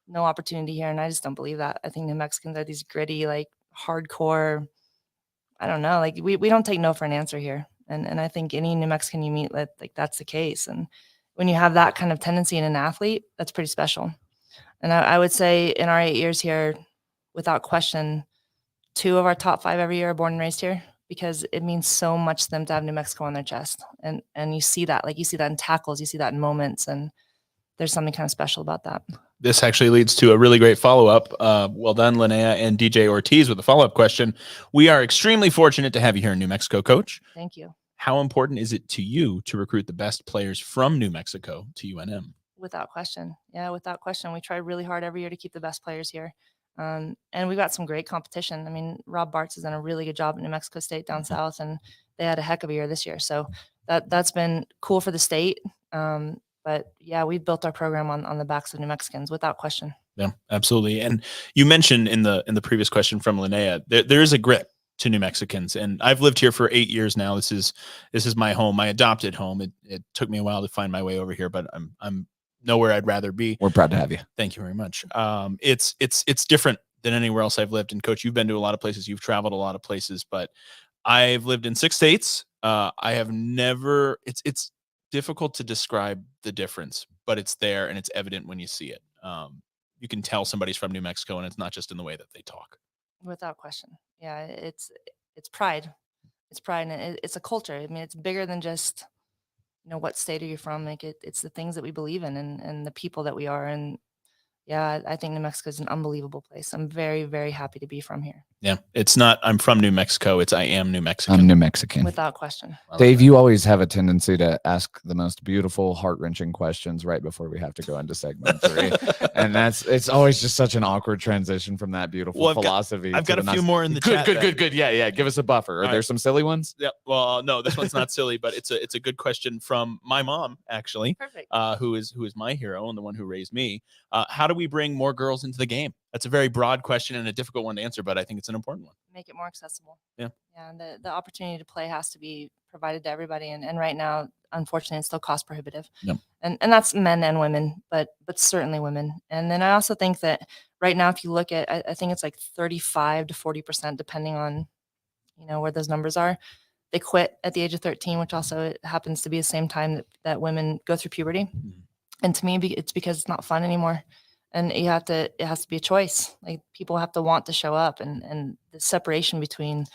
no opportunity here. And I just don't believe that. I think New Mexicans are these gritty, like hardcore, I don't know, like we don't take no for an answer here. And I think any New Mexican you meet, like that's the case. And when you have that kind of tendency in an athlete, that's pretty special. And I would say in our 8 years here, without question, 2 of our top 5 every year are born and raised here, because it means so much to them to have New Mexico on their chest. And you see that, like you see that in tackles, you see that in moments, and there's something kind of special about that. This actually leads to a really great follow-up. Well done, Linnea and DJ Ortiz, with a follow-up question. We are extremely fortunate to have you here in New Mexico, Coach. Thank you. How important is it to you to recruit the best players from New Mexico to UNM? Without question. Yeah, without question. We try really hard every year to keep the best players here. And we've got some great competition. I mean, Rob Bartz has done a really good job at New Mexico State down south, and they had a heck of a year this year. So that's been cool for the state. But yeah, we've built our program on the backs of New Mexicans, without question. Yeah, absolutely. And you mentioned in the previous question from Linnea, there is a grit to New Mexicans, and I've lived here for 8 years now. This is my home, my adopted home. It took me a while to find my way over here, but I'm nowhere I'd rather be. We're proud to have you. Thank you very much. It's different than anywhere else I've lived. And Coach, you've been to a lot of places, you've traveled a lot of places, but I've lived in 6 states. I have never. It's difficult to describe the difference, but it's there and it's evident when you see it. You can tell somebody's from New Mexico, and it's not just in the way that they talk. Without question. Yeah, it's pride. It's pride, and it's a culture. I mean, it's bigger than just, what state are you from? Like it's the things that we believe in, and the people that we are. And yeah, I think New Mexico is an unbelievable place. I'm very, very happy to be from here. Yeah, it's not I'm from New Mexico. It's I am New Mexican. I'm New Mexican. Without question. Dave, you always have a tendency to ask the most beautiful, heart-wrenching questions right before we have to go into segment 3. And it's always just such an awkward transition from that beautiful philosophy. I've got a few more in the chat. Good. Yeah. Give us a buffer. Are there some silly ones? Yeah. Well, no, this one's not silly, but it's a good question from my mom, actually. Perfect. Who is my hero and the one who raised me. How do we bring more girls into the game? That's a very broad question and a difficult one to answer, but I think it's an important one. Make it more accessible. Yeah. Yeah. And the opportunity to play has to be provided to everybody. And right now, unfortunately, it's still cost prohibitive. Yep. And that's men and women, but certainly women. And then I also think that right now, if you look at, I think it's like 35 to 40%, depending on, where those numbers are. They quit at the age of 13, which also happens to be the same time that women go through puberty. Mm-hmm. And to me, it's because it's not fun anymore. And it has to be a choice. Like people have to want to show up, and the separation between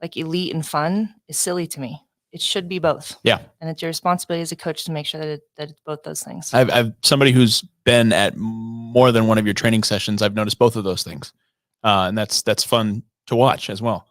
like elite and fun is silly to me. It should be both. Yeah. And it's your responsibility as a coach to make sure that it's both those things. I've somebody who's been at more than one of your training sessions. I've noticed both of those things. And that's fun to watch as well.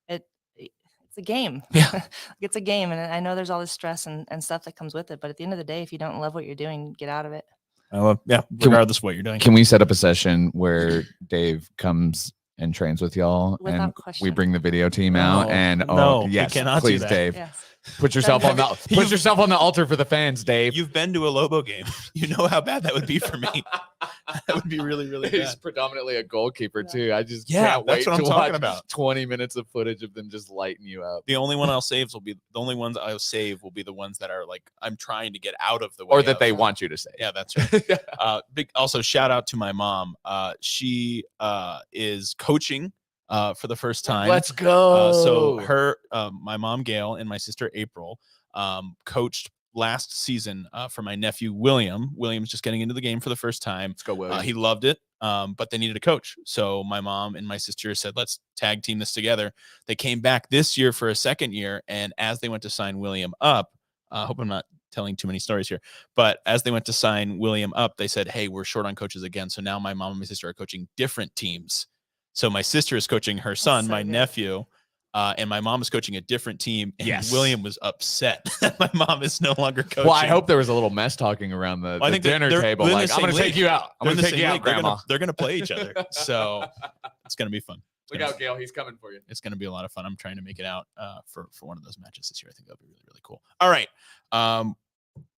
It's a game. Yeah. It's a game. And I know there's all this stress and stuff that comes with it. But at the end of the day, if you don't love what you're doing, get out of it. Regardless of what you're doing. Can we set up a session where Dave comes and trains with y'all, without and question. we bring the video team out? And yes, cannot please, do that. Dave. Yes. Put yourself on the altar for the fans, Dave. You've been to a Lobo game. You know how bad that would be for me. That would be really, really bad. He's predominantly a goalkeeper too. I just that's can't wait what I'm to talking watch about. 20 minutes of footage of them just lighting you up. The only ones I'll save will be the ones that are like I'm trying to get out of the way, or that they want you to say. Yeah, that's right. Also, shout out to my mom. She is coaching for the first time. Let's go. So my mom Gail and my sister April coached last season for my nephew William. William's just getting into the game for the first time. Let's go, William. He loved it, but they needed a coach. So my mom and my sister said, let's tag team this together. They came back this year for a second year, and as they went to sign William up, I hope I'm not telling too many stories here, but as they went to sign William up, they said, hey, we're short on coaches again. So now my mom and my sister are coaching different teams. So my sister is coaching her son, my nephew, and my mom is coaching a different team. And William was upset that my mom is no longer coaching. Well, I hope there was a little mess talking around the dinner table. Like, I'm going to take you out. I'm going to take you out, Grandma. They're going to play each other. So it's going to be fun. Look out, Gail. He's coming for you. It's going to be a lot of fun. I'm trying to make it out for one of those matches this year. I think that'll be really, really cool. All right.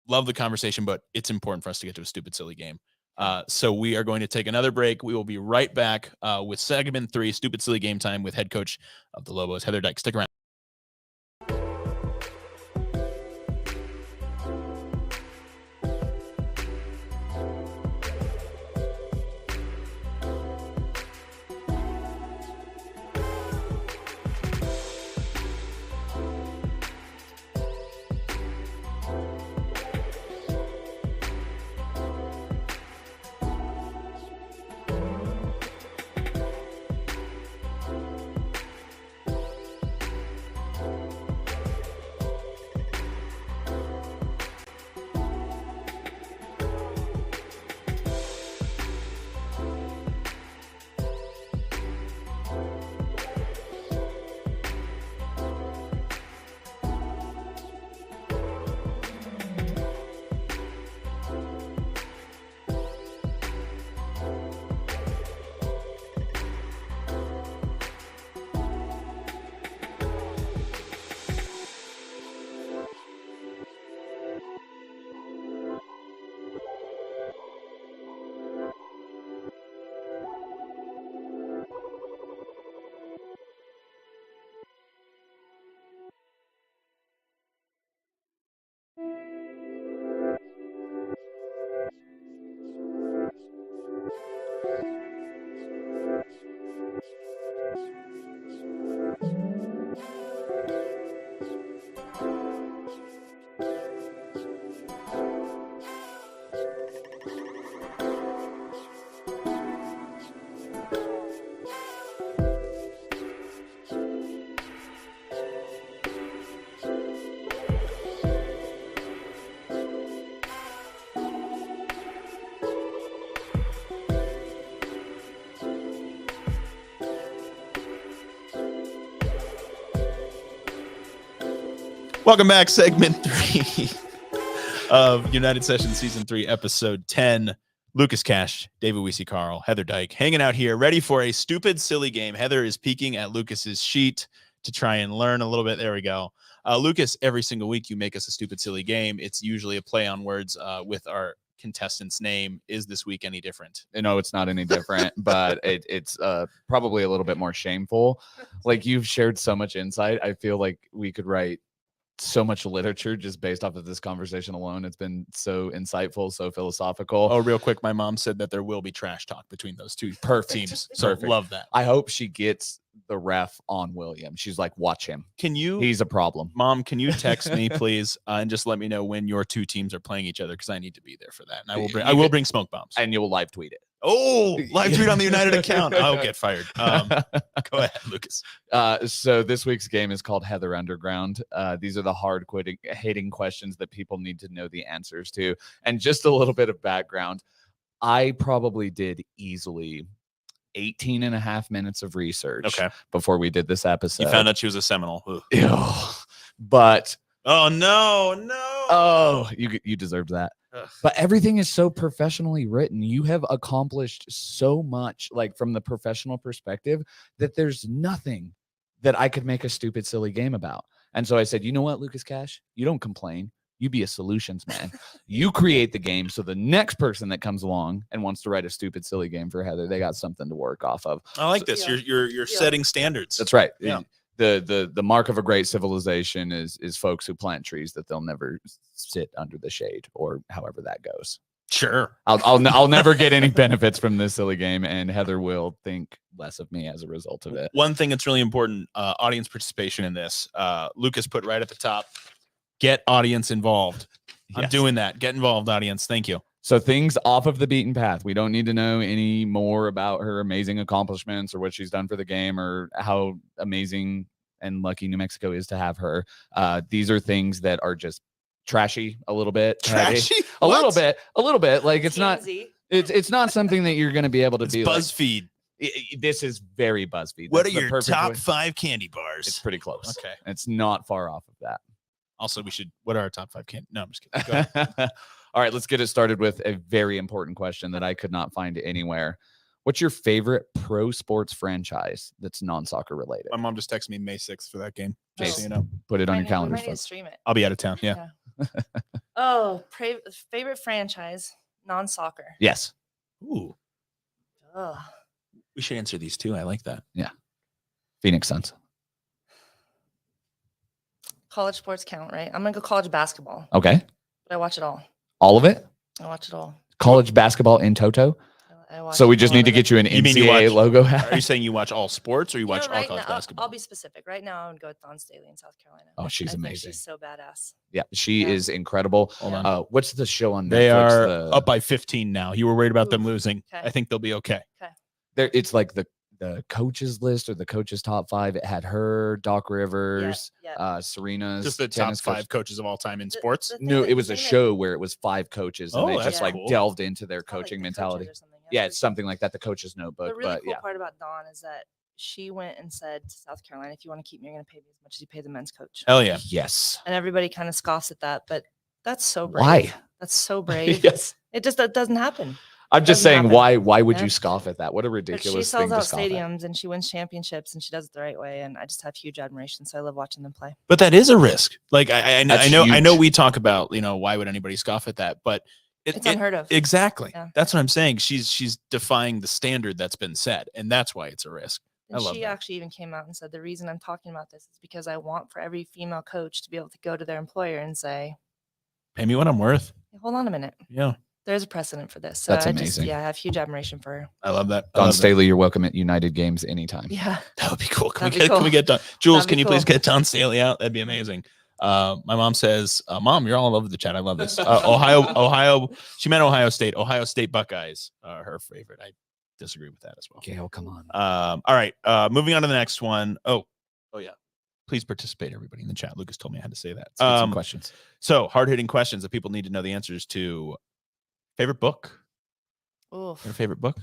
Love the conversation, but it's important for us to get to a stupid, silly game. So we are going to take another break. We will be right back with segment 3, Stupid Silly Game Time, with head coach of the Lobos, Heather Dyche. Stick around. Welcome back, segment 3 of United Sessions Season 3, Episode 10. Lukas Cash, David Weesey Carl, Heather Dyche, hanging out here, ready for a stupid, silly game. Heather is peeking at Lucas's sheet to try and learn a little bit. There we go. Lukas, every single week you make us a stupid, silly game. It's usually a play on words with our contestant's name. Is this week any different? No, it's not any different, but it's probably a little bit more shameful. Like, you've shared so much insight. I feel like we could write so much literature just based off of this conversation alone. It's been so insightful, so philosophical. Oh, real quick, my mom said that there will be trash talk between those two teams. So Perfect. love that. I hope she gets the ref on William. She's like, watch him. He's a problem. Mom, can you text me, please, and just let me know when your two teams are playing each other, because I need to be there for that. And I will bring smoke bombs. And you'll live tweet it. Oh, live tweet on the United account. I'll get fired. Go ahead, Lukas. So this week's game is called Heather Underground. These are the hard-hitting questions that people need to know the answers to. And just a little bit of background. I probably did easily 18 and a half minutes of research before we did this episode. You found out she was a Seminole. But oh, no. Oh, you deserve that. Ugh. But everything is so professionally written. You have accomplished so much, like, from the professional perspective, that there's nothing that I could make a stupid, silly game about. And so I said, you know what, Lukas Cash? You don't complain. You be a solutions man. You create the game, so the next person that comes along and wants to write a stupid, silly game for Heather, they got something to work off of. I like this. You're setting standards. That's right. Yeah. The mark of a great civilization is folks who plant trees that they'll never sit under the shade, or however that goes. Sure. I'll never get any benefits from this silly game, and Heather will think less of me as a result of it. One thing that's really important, audience participation in this. Lukas put right at the top, get audience involved. Yes. I'm doing that. Get involved, audience. Thank you. So things off of the beaten path. We don't need to know any more about her amazing accomplishments or what she's done for the game or how amazing and lucky New Mexico is to have her. These are things that are just trashy a little bit. Trashy? A little bit. Like, it's not not something that you're going to be able to be BuzzFeed. Like, this is very BuzzFeed. What are your top 5 candy bars? It's pretty close. Okay. It's not far off of that. Also, what are our top 5 candy? No, I'm just kidding. Go ahead. All right, let's get it started with a very important question that I could not find anywhere. What's your favorite pro sports franchise that's non-soccer related? My mom just texted me May 6th for that game. Just so you know. Put it on your calendar. Stream it. I'll be out of town. Yeah. Favorite franchise, non-soccer. Yes. Ooh. Ugh. We should answer these too. I like that. Yeah. Phoenix Suns. College sports count, right? I'm gonna go college basketball. Okay. But I watch it all. All of it? I watch it all. College basketball in toto? So we just need to get you an NCAA logo hat? Are you saying you watch all sports, or you watch all college basketball? I'll be specific. Right now, I would go with Dawn Staley in South Carolina. Oh, she's amazing. Think she's so badass. Yeah, she is incredible. Hold on. What's the show on Netflix? They are up by 15 now. You were worried about them losing. Okay. I think they'll be okay. It's like the coaches list or the coaches top 5. It had her, Doc Rivers, Serena's. Just the top 5 coaches of all time in sports. No, it was a show where it was 5 coaches, and they just cool. delved into their coaching mentality. Yeah, it's something like that. The coach's notebook. The really cool part about Dawn is that she went and said to South Carolina, if you want to keep me, you're going to pay me as much as you pay the men's coach. Hell yeah. Yes. And everybody kind of scoffs at that, but that's so brave. Why? That's so brave. Yes. That doesn't happen. I'm just saying, why would you scoff at that? What a ridiculous she sells thing out to scoff at. stadiums and she wins championships and she does it the right way. And I just have huge admiration. So I love watching them play. But that is a risk. Like I know we talk about, why would anybody scoff at that? But it's unheard of. Exactly. Yeah. That's what I'm saying. She's defying the standard that's been set, and that's why it's a risk. And she actually even came out and said, the reason I'm talking about this is because I want for every female coach to be able to go to their employer and say, pay me what I'm worth. Hold on a minute. Yeah. There's a precedent for this. So that's amazing. I have huge admiration for her. I love that. Dawn Staley, you're welcome at United Games anytime. Yeah. That would be cool. Can we get Dawn? Jules, can you please get Dawn Staley out? That'd be amazing. My mom says, Mom, you're all over the chat. I love this. Ohio. She meant Ohio State. Ohio State Buckeyes are her favorite. I disagree with that as well. Gail, come on. All right. Moving on to the next one. Oh yeah. Please participate, everybody in the chat. Lucas told me I had to say that. Let's get some questions. So hard-hitting questions that people need to know the answers to. Favorite book? Oof. Your favorite book?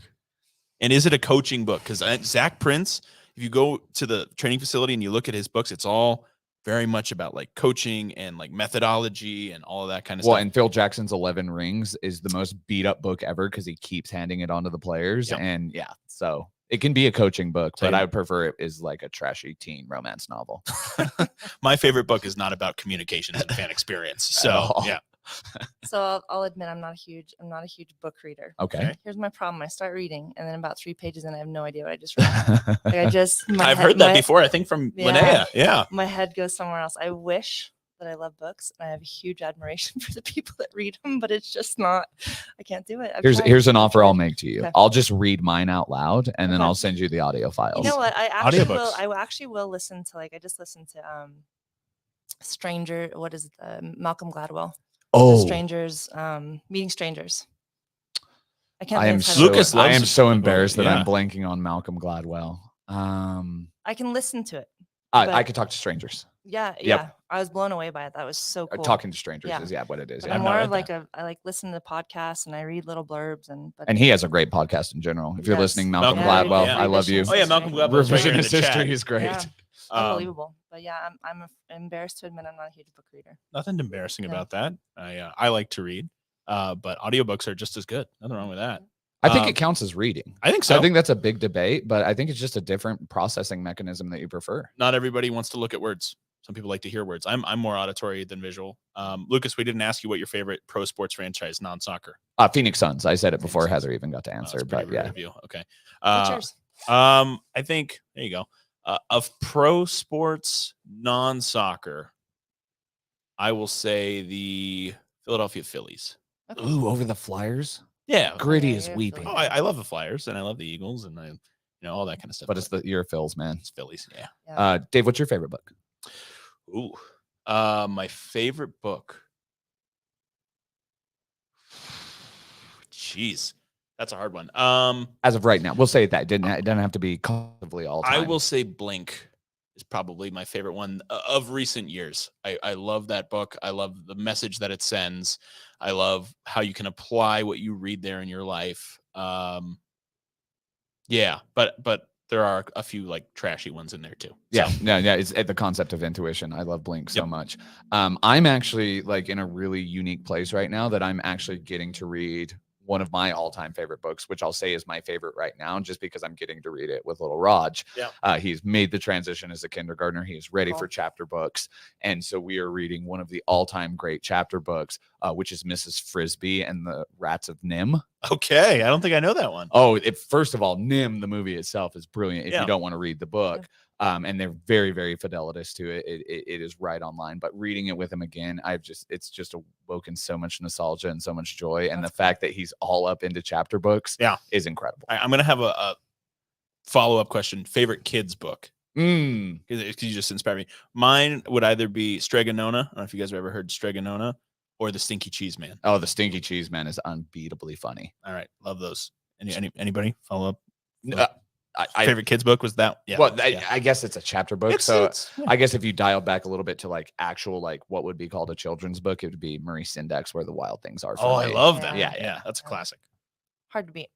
And is it a coaching book? Because Zach Prince, if you go to the training facility and you look at his books, it's all very much about like coaching and like methodology and all of that kind of Well, stuff. and Phil Jackson's 11 Rings is the most beat up book ever because he keeps handing it on to the players. Yep. And yeah, so it can be a coaching book, Tell but you- I would prefer it is like a trashy teen romance novel. My favorite book is not about communications and fan experience. So all. yeah. So I'll admit I'm not a huge book reader. Okay. Okay. Here's my problem. I start reading, and then about 3 pages in, I have no idea what I just read. Like I just, I've heard that before. I think from Yeah. Linnea. Yeah. My head goes somewhere else. I wish that I love books, and I have a huge admiration for the people that read them, but it's just not. I can't do it. I've tried. Here's an I've offer I'll tried. make to you. Okay. I'll just read mine out loud, and then Okay. I'll send you the audio files. You know what? I actually will. Audiobooks. I actually will listen to I just listened to Stranger. What is it? Malcolm Gladwell. Oh, Strangers. Meeting Strangers. I can't. I am think of the so, title. Lucas I loves am so the book. embarrassed that I'm Yeah. blanking on Malcolm Gladwell. I can listen to it. I But- could talk to strangers. Yeah, Yep. yeah. I was blown away by it. That was so cool. Talking to strangers Yeah. is what it is. But Yeah. I'm I've not more read of like that. I like listen to podcasts and I read little blurbs but And he has a great podcast in general. If you're Yes. listening, Malcolm Malcolm Gladwell, yeah. I love you. Oh yeah, Malcolm Gladwell's right here in the Revisionist chat. history is great. Yeah. Um, Unbelievable. But yeah, I'm embarrassed to admit I'm not a huge book reader. Nothing embarrassing Yeah. about that. I like to read, but audiobooks are just as good. Nothing wrong with that. I think Um, it counts as reading. I think so. I think that's a big debate, but I think it's just a different processing mechanism that you prefer. Not everybody wants to look at words. Some people like to hear words. I'm more auditory than visual. Lucas, we didn't ask you what your favorite pro sports franchise, non-soccer. Phoenix Suns. I said it before Phoenix Suns. Heather even got to Oh, answer, that's pretty but rude yeah. of you. Okay. What's yours? I think there you go. Of pro sports, non-soccer, I will say the Philadelphia Phillies. Okay. Ooh, over the Flyers. Yeah. Gritty Yeah, is you're weeping. Oh, I love the Flyers and I love the Eagles and all that kind of stuff. But it's your Phils, man. it's Phillies. Yeah. Yeah. Dave, what's your favorite book? Ooh. My favorite book. Jeez, that's a hard one. As of right now, we'll say that it doesn't have to be collectively all time. I will say Blink is probably my favorite one of recent years. I love that book. I love the message that it sends. I love how you can apply what you read there in your life. Yeah, but there are a few like trashy ones in there too. Yeah, So, yeah. It's the concept of intuition. I love Blink so Yep. much. I'm actually like in a really unique place right now that I'm actually getting to read one of my all-time favorite books, which I'll say is my favorite right now, just because I'm getting to read it with little Raj. Yeah. He's made the transition as a kindergartner. He is ready Cool. for chapter books. And so we are reading one of the all-time great chapter books, which is Mrs. Frisbee and the Rats of Nim. okay, I don't think I know that one. Oh, first of all, Nim, the movie itself, is brilliant if Yeah. you don't want to read the book. And they're very, very fidelitous to it. It is right online. But reading it with him again, it's just awoken so much nostalgia and so much joy. And the fact that he's all up into chapter books is incredible. I'm gonna have a follow-up question. Favorite kids book? Mm. Because you just inspired me. Mine would either be Stregonona. I don't know if you guys have ever heard Stregonona, or the Stinky Cheese Man. Oh, the Stinky Cheese Man is unbeatably funny. All right, love those. Anybody follow up? Favorite Favorite kids book was that? Yeah. well, yeah. I guess it's a chapter book. Yeah. I guess if you dial back a little bit to like actual like what would be called a children's book, it would be Maurice Index, Where the Wild Things Are. Oh, I me. love that. Yeah. Yeah, that's a classic. Hard to beat.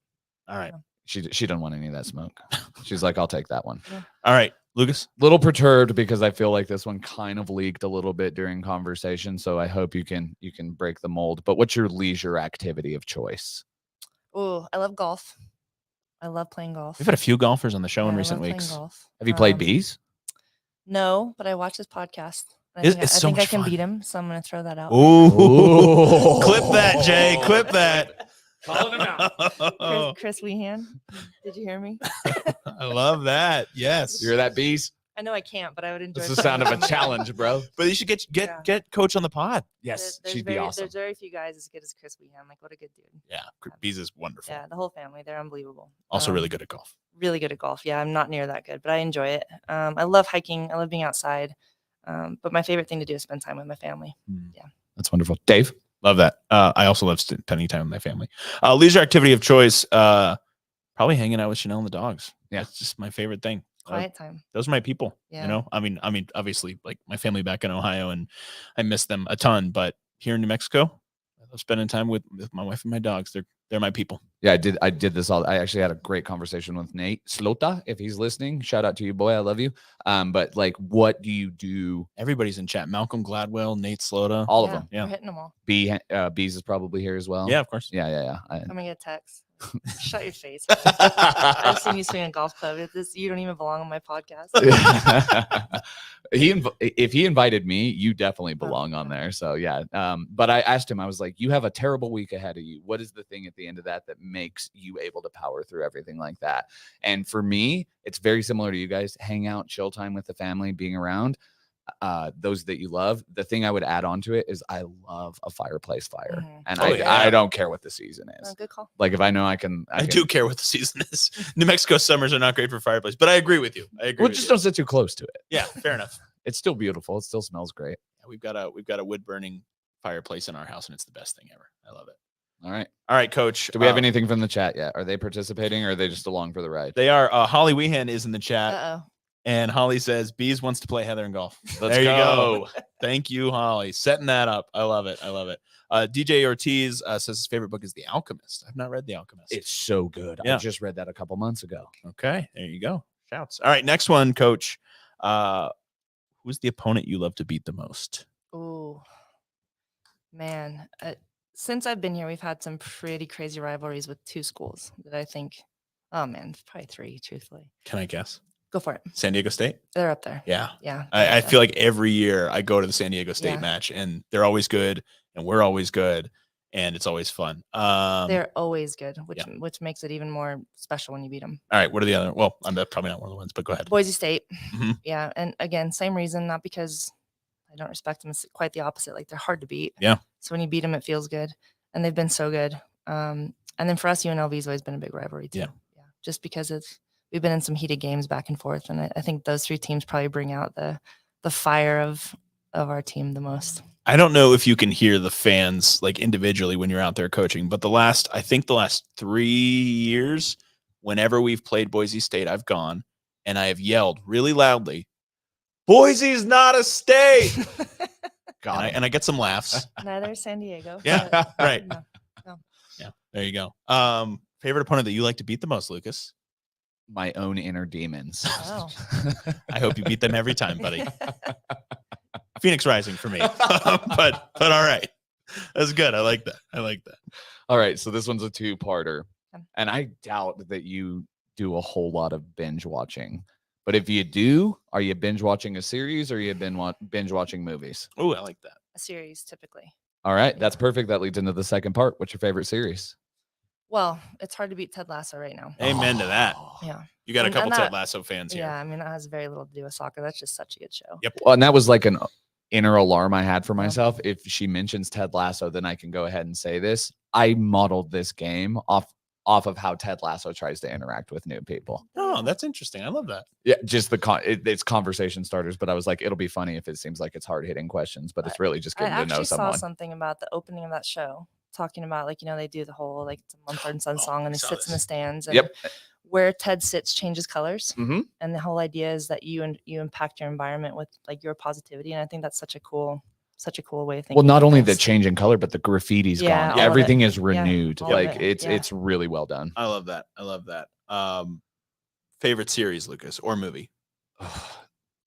All right, She doesn't want any of that smoke. She's like, I'll take that one. all right, Lucas. Little perturbed because I feel like this one kind of leaked a little bit during conversation. So I hope you can break the mold. But what's your leisure activity of choice? Oh, I love golf. I love playing golf. We've had a few golfers on the show Yeah, in I recent love playing weeks. golf. Have you played bees? No, but I watch his podcast. It's so I think I much can fun. beat him, so I'm going to throw that out. Ooh, clip that, Jay. Clip that. Calling him out. Chris Weehan, did you hear me? I love that. Yes. You hear that, bees? I know I can't, but I would enjoy. It's the sound of a challenge, bro. But you should get Coach on the pod. Yes, There's she'd be awesome. There's very few guys as good as Chris Weehan. Like, what a good dude. Yeah, Bees is wonderful. Yeah, the whole family, they're unbelievable. Also really good at golf. Really good at golf. Yeah, I'm not near that good, but I enjoy it. I love hiking. I love being outside. But my favorite thing to do is spend time with my family. That's wonderful. Dave? Love that. I also love spending time with my family. Leisure activity of choice, probably hanging out with Chanel and the dogs. Yeah, it's just my favorite thing. Quiet time. Those are my people. Yeah. You know, I mean, obviously, like my family back in Ohio, and I miss them a ton. But here in New Mexico, I love spending time with my wife and my dogs. They're my people. Yeah, I did this all. I actually had a great conversation with Nate Slota. If he's listening, shout out to you, boy. I love you. But like, what do you do? Everybody's in chat. Malcolm Gladwell, Nate Slota. All of them. Yeah. We're hitting them all. Bees is probably here as well. Yeah, of course. Yeah. I'm gonna get a text. Shut your face. I've seen you swing a golf club. You don't even belong on my podcast. If he invited me, you definitely belong on there. So yeah. But I asked him, I was like, you have a terrible week ahead of you. What is the thing at the end of that makes you able to power through everything like that? And for me, it's very similar to you guys. Hang out, chill time with the family, being around those that you love. The thing I would add on to it is I love a fireplace fire. And I don't care what the season is. Good call. Like if I know I can. I do care what the season is. New Mexico summers are not great for fireplace, but I agree with you. Well, just don't sit too close to it. Yeah, fair enough. It's still beautiful. It still smells great. Yeah, we've got a wood burning fireplace in our house, and it's the best thing ever. I love it. All right, Coach. Do we have anything from the chat yet? Are they participating or are they just along for the ride? They are. Holly Weehan is in the chat. Uh-oh. And Holly says, Bees wants to play Heather in golf. Let's there you go. go. Thank you, Holly. Setting that up. I love it. DJ Ortiz says his favorite book is The Alchemist. I've not read The Alchemist. It's so good. Yeah. I just read that a couple months ago. Okay. There you go. Shouts. All right. Next one, Coach. Who's the opponent you love to beat the most? Oh, man. Since I've been here, we've had some pretty crazy rivalries with two schools that I think, oh, man, probably three, truthfully. Can I guess? Go for it. San Diego State? They're up there. Yeah. Yeah. I feel like every year I go to the San Diego State match, and they're always good, and we're always good, and it's always fun. They're always good, which makes it even more special when you beat them. All right. What are the other? Well, I'm probably not one of the ones, but go ahead. Boise State. Mm-hmm. Yeah. And again, same reason, not because I don't respect them. It's quite the opposite. Like they're hard to beat. Yeah. So when you beat them, it feels good. And they've been so good. And then for us, UNLV has always been a big rivalry too. Yeah. Just because we've been in some heated games back and forth. And I think those three teams probably bring out the fire of our team the most. I don't know if you can hear the fans like individually when you're out there coaching, but the last 3 years, whenever we've played Boise State, I've gone and I have yelled really loudly, Boise's not a state. And I get some laughs. Neither is San Diego. Yeah. Right. No. Yeah. There you go. Favorite opponent that you like to beat the most, Lucas? My own inner demons. Oh. I hope you beat them every time, buddy. Phoenix Rising for me. but all right. That's good. I like that. All right. So this one's a two-parter. And I doubt that you do a whole lot of binge watching. But if you do, are you binge watching a series or are you binge watching movies? Oh, I like that. A series, typically. All right. That's perfect. That leads into the second part. What's your favorite series? Well, it's hard to beat Ted Lasso right now. Amen to that. Yeah. You got a couple And Ted Lasso fans here. Yeah, I mean, that has very little to do with soccer. That's just such a good show. Yep. Well, and that was like an inner alarm I had for myself. If she mentions Ted Lasso, then I can go ahead and say this. I modeled this game off of how Ted Lasso tries to interact with new people. Oh, that's interesting. I love that. Yeah, just it's conversation starters, but I was like, it'll be funny if it seems like it's hard-hitting questions, but it's really just getting to know someone. I actually saw something about the opening of that show, talking about they do the whole it's a Mumford & Sons song, and he sits in the stands. And where Ted sits changes colors. Mm-hmm. And the whole idea is that you impact your environment with your positivity. And I think that's such a cool way of thinking. Well, not only the change in color, but the graffiti's gone. Everything is renewed. It's really well done. I love that. Favorite series, Lucas, or movie?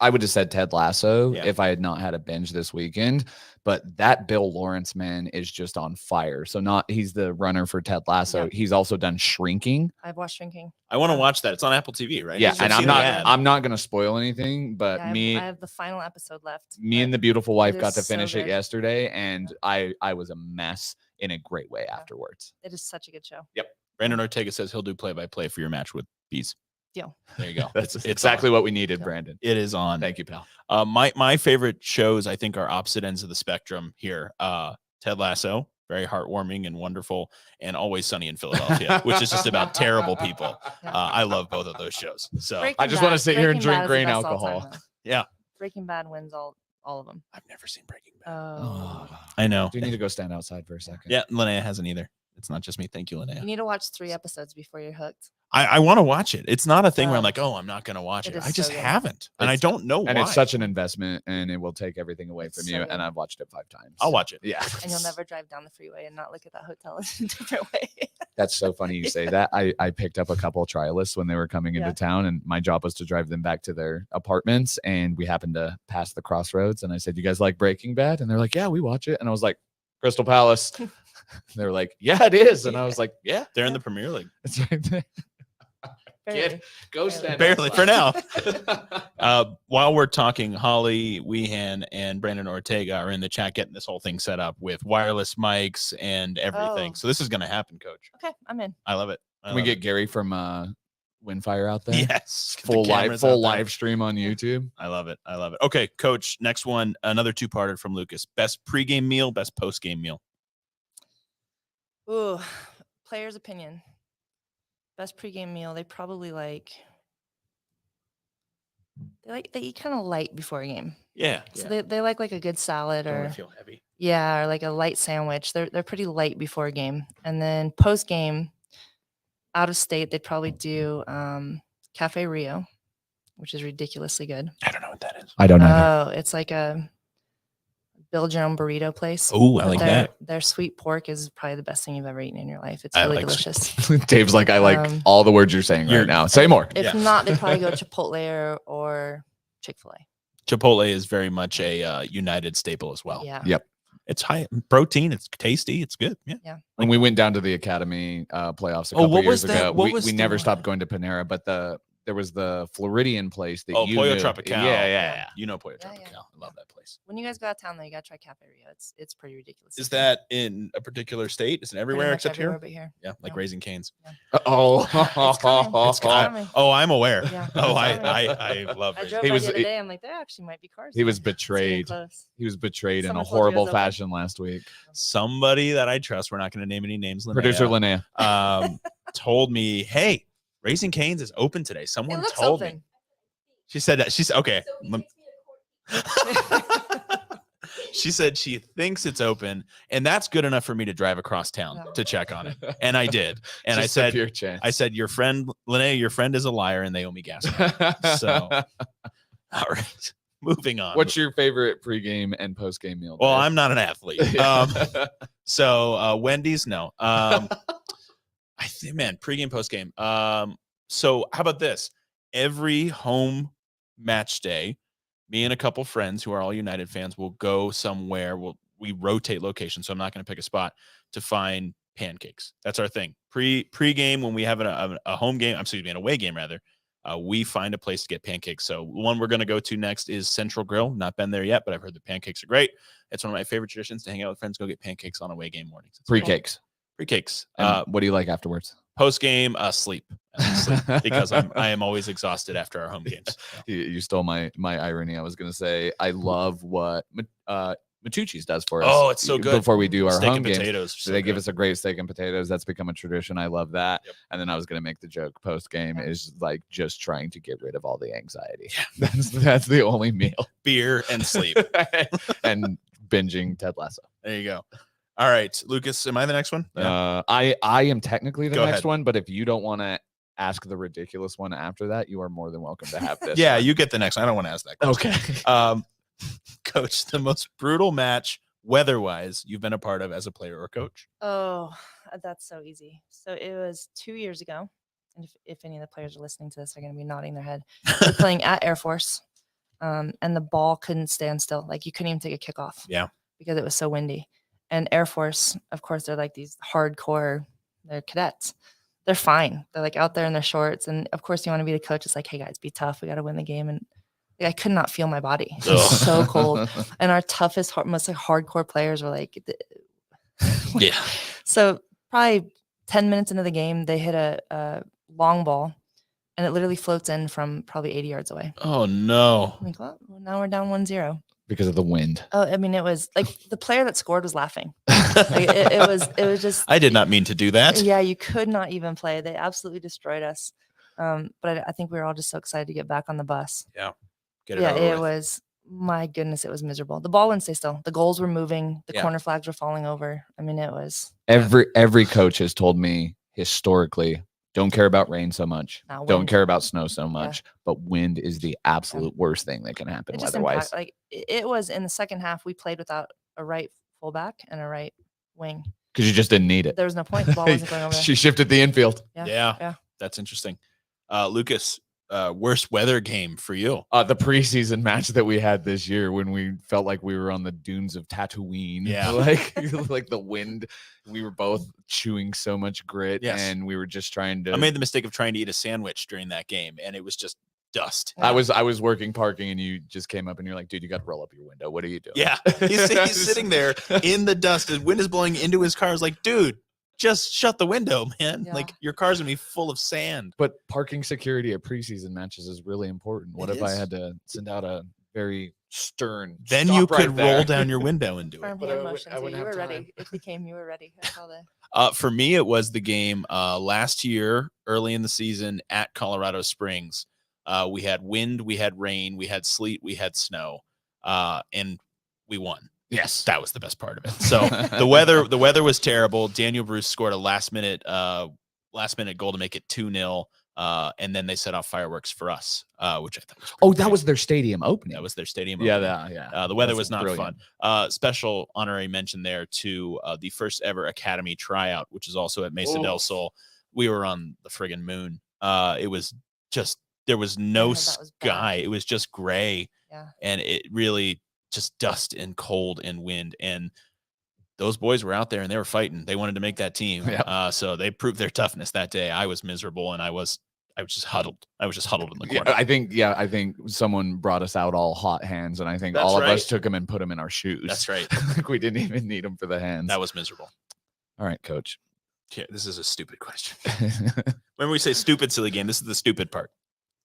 I would have said Ted Lasso if I had not had a binge this weekend. But that Bill Lawrence man is just on fire. So he's the runner for Ted Lasso. Yep. He's also done Shrinking. I've watched Shrinking. I want to watch that. It's on Apple TV, right? Yeah, and I'm not going to spoil anything, but I have the final episode left. Me and the beautiful wife got to finish it yesterday, and I was a mess in a great way afterwards. It is such a good show. Yep. Brandon Ortega says he'll do play-by-play for your match with Bees. Deal. There you go. That's exactly what we needed, Brandon. It is on. Thank you, pal. My favorite shows, I think, are opposite ends of the spectrum here. Ted Lasso, very heartwarming and wonderful, and Always Sunny in Philadelphia, which is just about terrible people. I love both of those shows. So Breaking I just Bad. want to sit here and Breaking drink Bad is grain the best alcohol. all time, yeah. Breaking Bad wins all of them. I've never seen Breaking Bad. Oh. I know. Do you need to go stand outside for a second? Yeah, Linnea hasn't either. It's not just me. Thank you, Linnea. You need to watch 3 episodes before you're hooked. I want to watch it. It's not a thing where I'm like, oh, I'm not going to watch it. I just haven't. And I don't know why. And it's such an investment, and it will take everything away from you. And I've watched it 5 times. I'll watch it. Yeah. And you'll never drive down the freeway and not look at that hotel in a different way. That's so funny you say that. I picked up a couple of trialists when they were coming into town, and my job was to drive them back to their apartments. And we happened to pass the crossroads. And I said, "You guys like Breaking Bad?" And they're like, "Yeah, we watch it." And I was like, "Crystal Palace." They were like, "Yeah, it is." And I was like, "Yeah, They're in the Premier League. it's right there." Barely. Go stand Barely for outside. now. While we're talking, Holly Weehan and Brandon Ortega are in the chat getting this whole thing set up with wireless mics and everything. Oh. So this is going to happen, Coach. Okay, I'm in. I love it. Can we get Gary from Windfire out there? yes, get the Full cameras out there. live stream on YouTube. I love it. I love it. Okay, Coach. Next one, another two-parter from Lucas. Best pregame meal, best postgame meal. Ooh, player's opinion. Best pregame meal. They probably they eat kind of light before a game. Yeah. So they like a good salad Don't or want to feel heavy. or like a light sandwich. They're pretty light before a game. And then post game, out of state, they'd probably do Cafe Rio, which is ridiculously good. I don't know what that is. I don't know. Oh, it's like a build your own burrito place. Oh, I But like that. Their sweet pork is probably the best thing you've ever eaten in your life. It's I really like sweet delicious. Dave's like, I like all the words you're saying right now. Say more. If not, they probably go Chipotle or Chick-fil-A. Chipotle is very much a United staple as well. Yeah. Yep. It's high in protein. It's tasty. It's good. Yeah. When we went down to the Academy playoffs a Oh, couple what years was that? ago, What was we the never one? stopped going to Panera, but there was the Floridian place that Oh, you Pollo knew. Tropical. Yeah. You know Pollo Yeah, Tropical. I love that place. When you guys go out of town, though, you got to try Cafe Rio. It's pretty ridiculous. Is that in a particular state? Is it Pretty everywhere much except everywhere here? but here. Yeah, like Yeah. Raising Cane's. Oh, It's coming. It's I- coming. oh, I'm aware. Yeah, Oh, it's I coming. love I Raising drove He by was- the other day. I'm like, there actually might be cars. he was here. It's getting betrayed. close. He was betrayed in a Someone told you it horrible was open. fashion last week. Somebody that I trust, we're not going to name any names, Linnea, Producer Linnea. told me, hey, Raising Cane's is open today. It Someone looks told me. open. She said that. She's okay. She said she thinks it's open, and that's good enough for me to drive across town Yeah. to check on it. And I did. And Just a I said, pure chance. your friend, Linnea, your friend is a liar and they owe me gas money. So, all right, moving on. What's your favorite pregame and postgame meal? Well, Dave? I'm not an athlete. So Wendy's, no. I think, man, pregame, postgame. So how about this? Every home match day, me and a couple friends who are all United fans will go somewhere. We rotate locations, so I'm not going to pick a spot to find pancakes. That's our thing. Pre-game, when we have a home game, an away game rather, we find a place to get pancakes. So one we're going to go to next is Central Grill. Not been there yet, but I've heard the pancakes are great. It's one of my favorite traditions to hang out with friends, go get pancakes on away game mornings. It's Pre-cakes. Pre-cakes. And what do you like afterwards? Post-game, sleep. Sleep because I am always exhausted after our home games. You stole my irony. I was going to say I love what Matucci's does for us. Oh, it's so good. Before we do our Steak home and games, potatoes. so they give us a great steak and potatoes. That's become a tradition. I love that. Yep. And then I was going to make the joke post game is like just trying to get rid of all the anxiety. Yeah. That's the only meal. beer and sleep. And binging Ted Lasso. There you go. All right, Lucas, am I the next one? I am technically the Go next ahead. one, but if you don't want to ask the ridiculous one after that, you are more than welcome to have this. Yeah, one. you get the next one. I don't want to ask that question. Okay. Coach, the most brutal match weather-wise you've been a part of as a player or coach? Oh, that's so easy. So it was 2 years ago. And if any of the players are listening to this, they're going to be nodding their head. We're playing at Air Force, and the ball couldn't stand still. Like you couldn't even take a kickoff. Yeah. Because it was so windy. And Air Force, of course, they're like these hardcore, they're cadets. They're fine. They're like out there in their shorts. And of course, you want to be the coach. It's like, hey guys, be tough. We got to win the game. And like, I could not feel my body. It was so cold. And our toughest, most like hardcore players were like, Yeah. So probably 10 minutes into the game, they hit a long ball and it literally floats in from probably 80 yards away. Oh, no. I'm like, well, now we're down 1-0. Because of the wind. Oh, I mean, it was like the player that scored was laughing. Like, it was just. I did not mean to do that. Yeah, you could not even play. They absolutely destroyed us. But I think we were all just so excited to get back on the bus. Get Yeah, over it with. was. My goodness, it was miserable. The ball wouldn't stay still. The goals were moving. The Yeah. corner flags were falling over. I mean, it was. Every coach has told me historically, don't care about rain so much. Nah, Don't wind. care about snow so much. But wind is the absolute worst thing that can happen It just weather-wise. impact, like it was in the second half. We played without a right fullback and a right wing. Because you just didn't need it. There was no point. The ball wasn't going over there. She shifted the infield. Yeah. That's interesting. Lucas, worst weather game for you? The preseason match that we had this year when we felt like we were on the dunes of Tatooine. Yeah. like the wind. We were both chewing so much grit, and we were just trying to. I made the mistake of trying to eat a sandwich during that game, and it was just dust. I was working parking, and you just came up and you're like, dude, you got to roll up your window. What are you doing? Yeah. He's sitting there in the dust. The wind is blowing into his car. I was like, dude, just shut the window, man. Yeah. Like, your car's gonna be full of sand. But parking security at preseason matches is really important. What if I is. had to send out a very stern? Then stop you right could there. roll down your window and do it. Firm But hand I would- motion, I so wouldn't you have were ready. time. If you came, you were ready. I saw that. For me, it was the game last year, early in the season at Colorado Springs. We had wind, we had rain, we had sleet, we had snow, and we won. Yes. That was the best part of it. So the weather was terrible. Daniel Bruce scored a last minute goal to make it 2-0. And then they set off fireworks for us, which I thought was Oh, pretty that great. was their stadium opening. That was their stadium. Yeah, opening. yeah. The weather That's was not brilliant. fun. Special honorary mention there to the first ever Academy tryout, which is also at Mesa del Sol. We were on the friggin' moon. It was just, there was no Yeah, that was bad. sky. It was just gray. Yeah. And it really just dust and cold and wind. And those boys were out there and they were fighting. They wanted to make that team. Yeah. So they proved their toughness that day. I was miserable and I was just huddled. I was just huddled in the corner. I think someone brought us out all hot hands, and I think That's all of right. us took them and put them in our shoes. That's right. Like we didn't even need them for the hands. That was miserable. All right, coach. Yeah, this is a stupid question. When we say stupid, silly game, this is the stupid part.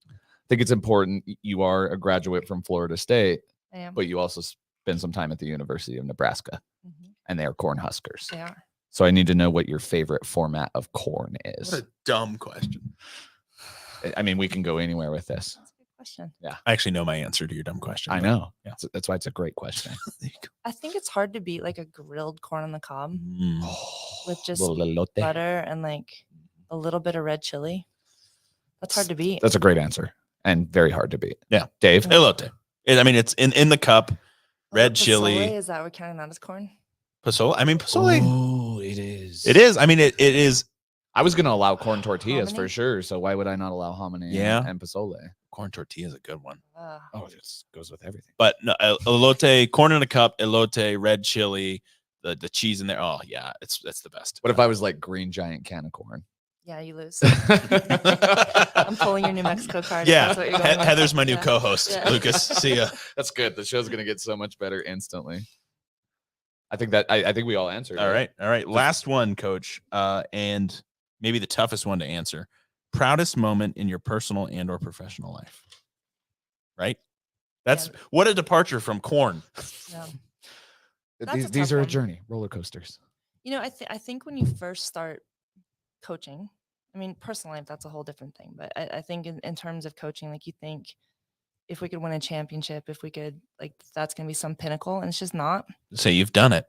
I think it's important. You are a graduate from Florida State, I am. but you also spend some time at the University of Nebraska, Mhm. and they are corn huskers. They are. So I need to know what your favorite format of corn is. What a dumb question. I mean, we can go anywhere with this. That's a good question. I actually know my answer to your dumb question. I know. Yeah. That's why it's a great question. I think it's hard to beat like a grilled corn on the cob Mm. with just Little elote. butter and like a little bit of red chili. That's hard to beat. That's a great answer and very hard to beat. Yeah. Dave. Elote. I mean, it's in the cup. Red Pozole, chili. Is that we're counting that as corn? Pozole. I mean, pozole. Oh, it is. It is. I mean, it is. I was going to allow corn tortillas for Hominy? sure. So why would I not allow hominy Yeah. and pozole? Corn tortilla is a good one. Oh, it just goes with everything. But no, elote, corn in a cup, elote, red chili, the cheese in there. Oh yeah, that's the best. What if I was like green giant can of corn? Yeah, you lose. I'm pulling your New Mexico card. if Yeah, that's what you're going with. Heather's my new Yeah. co-host. Yeah. Lucas, see ya. That's good. The show's going to get so much better instantly. I think we all answered. All it. right. Last one, Coach, and maybe the toughest one to answer. Proudest moment in your personal and/or professional life. Right. That's what a departure from corn. Yeah. That's a These tough are a one. journey, roller coasters. You know, I think when you first start coaching, I mean, personal life, that's a whole different thing. But I think in terms of coaching, like you think if we could win a championship, if we could, like, that's going to be some pinnacle. And it's just not. Say you've done it.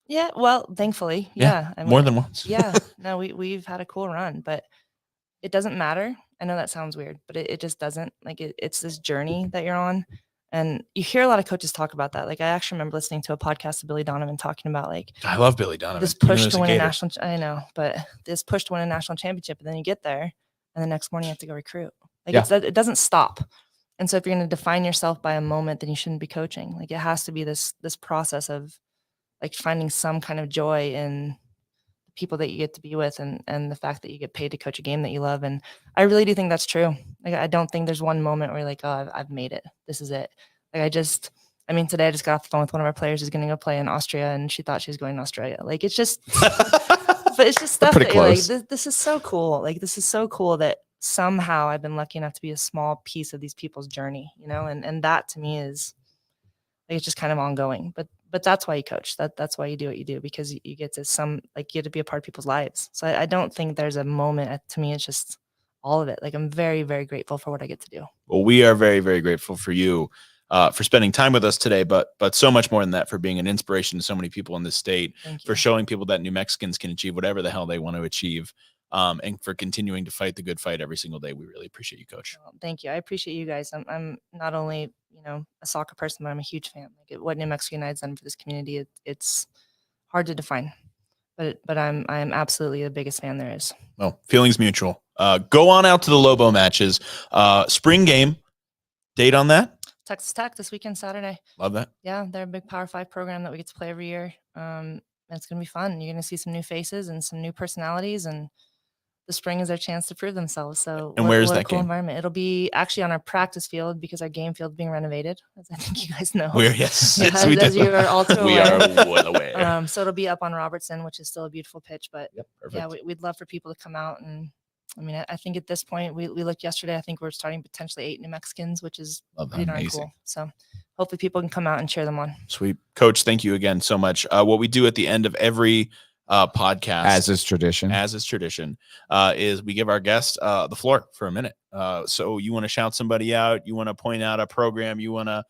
Yeah. Well, thankfully. Yeah, Yeah. I more mean, than once. yeah. No, we've had a cool run, but it doesn't matter. I know that sounds weird, but it just doesn't. Like it's this journey that you're on. And you hear a lot of coaches talk about that. Like I actually remember listening to a podcast of Billy Donovan talking about like I love Billy Donovan. this even though push he's to a win a Gator. national. I know, but this push to win a national championship, and then you get there, and the next morning you have to go recruit. Like Yeah. it doesn't stop. And so if you're going to define yourself by a moment, then you shouldn't be coaching. Like it has to be this process of like finding some kind of joy in the people that you get to be with, and the fact that you get paid to coach a game that you love. And I really do think that's true. Like I don't think there's one moment where you're like, oh, I've made it. This is it. Like I mean, today I just got off the phone with one of our players who's going to go play in Austria, and she thought she was going to Australia. Like it's just, but it's just stuff pretty that you're like, close. this is so cool. Like this is so cool that somehow I've been lucky enough to be a small piece of these people's journey, you know, and that to me is like, it's just kind of ongoing, but that's why you coach. That's why you do what you do, because you get to you get to be a part of people's lives. So I don't think there's a moment. To me, it's just all of it. Like I'm very, very grateful for what I get to do. Well, we are very, very grateful for you for spending time with us today, but so much more than that, for being an inspiration to so many people in this state, Thank you. for showing people that New Mexicans can achieve whatever the hell they want to achieve, and for continuing to fight the good fight every single day. We really appreciate you, Coach. Well, thank you. I appreciate you guys. I'm not only, you know, a soccer person, but I'm a huge fan. Like what New Mexico United's done for this community, it's hard to define. but I'm absolutely the biggest fan there is. Well, feelings mutual. Go on out to the Lobo matches. Spring game. Date on that? Texas Tech this weekend, Saturday. Love that. Yeah, they're a big Power 5 program that we get to play every year. It's going to be fun. You're going to see some new faces and some new personalities, and the spring is their chance to prove themselves. So, And where is what that a cool game? environment. It'll be actually on our practice field because our game field is being renovated, as I think you guys know. Yes, Yeah, we as do. you are all too We aware. are well aware. So it'll be up on Robertson, which is still a beautiful pitch. But Yep, perfect. yeah, we'd love for people to come out. And I mean, I think at this point, we looked yesterday, I think we're starting potentially 8 New Mexicans, which is pretty darn Amazing. cool. So hopefully people can come out and cheer them on. Sweet. Coach, thank you again so much. What we do at the end of every podcast, As is tradition. is we give our guest the floor for a minute. So you want to shout somebody out, you want to point out a program, you want to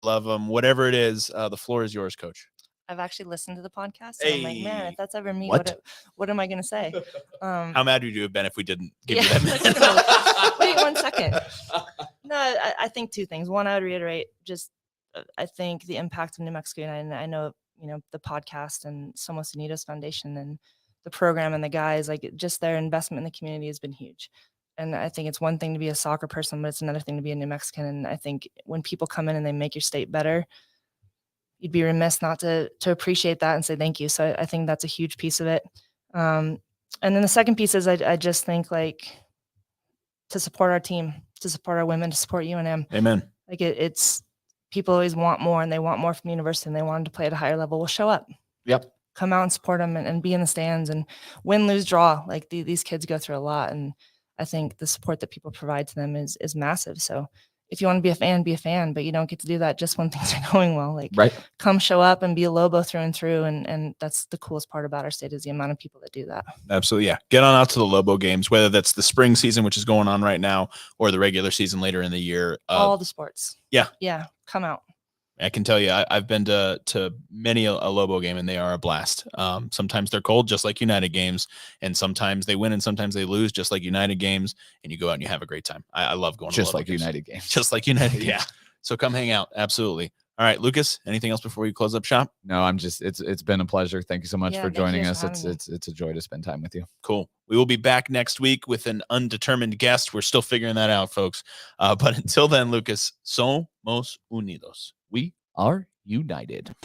love them, whatever it is, the floor is yours, Coach. I've actually listened to the podcast. And I'm like, man, Hey. if that's ever me, What? what am I going to say? How mad would you have been if we didn't give you Yeah, that that's minute? Wait 1 second. No, I think 2 things. One, I would reiterate just I think the impact of New Mexico United. I know, the podcast and Somos Unidos Foundation and the program and the guys, like just their investment in the community has been huge. And I think it's one thing to be a soccer person, but it's another thing to be a New Mexican. And I think when people come in and they make your state better, you'd be remiss not to appreciate that and say thank you. So I think that's a huge piece of it. And then the second piece is I just think like to support our team, to support our women, to support UNM. Amen. Like it's people always want more and they want more from the university and they want them to play at a higher level. We'll show up. Yep. Come out and support them and be in the stands and win, lose, draw. Like these kids go through a lot. And I think the support that people provide to them is massive. So if you want to be a fan, but you don't get to do that just when things are going well. Like Right. come show up and be a Lobo through and through. And that's the coolest part about our state is the amount of people that do that. Absolutely. Yeah. Get on out to the Lobo games, whether that's the spring season, which is going on right now, or the regular season later in the year. All the sports. Yeah. Yeah. Come out. I can tell you, I've been to many a Lobo game, and they are a blast. Sometimes they're cold, just like United games, and sometimes they win, and sometimes they lose, just like United games. And you go out and you have a great time. I love going Just to Lobo like games. United games. Just like United games. Yeah. So come hang out. Absolutely. All right, Lucas. Anything else before we close up shop? No, it's been a pleasure. Thank you so much Yeah, for thank you joining for us. having me. It's a joy to spend time with you. Cool. We will be back next week with an undetermined guest. We're still figuring that out, folks. But until then, Lucas, somos unidos. We are united.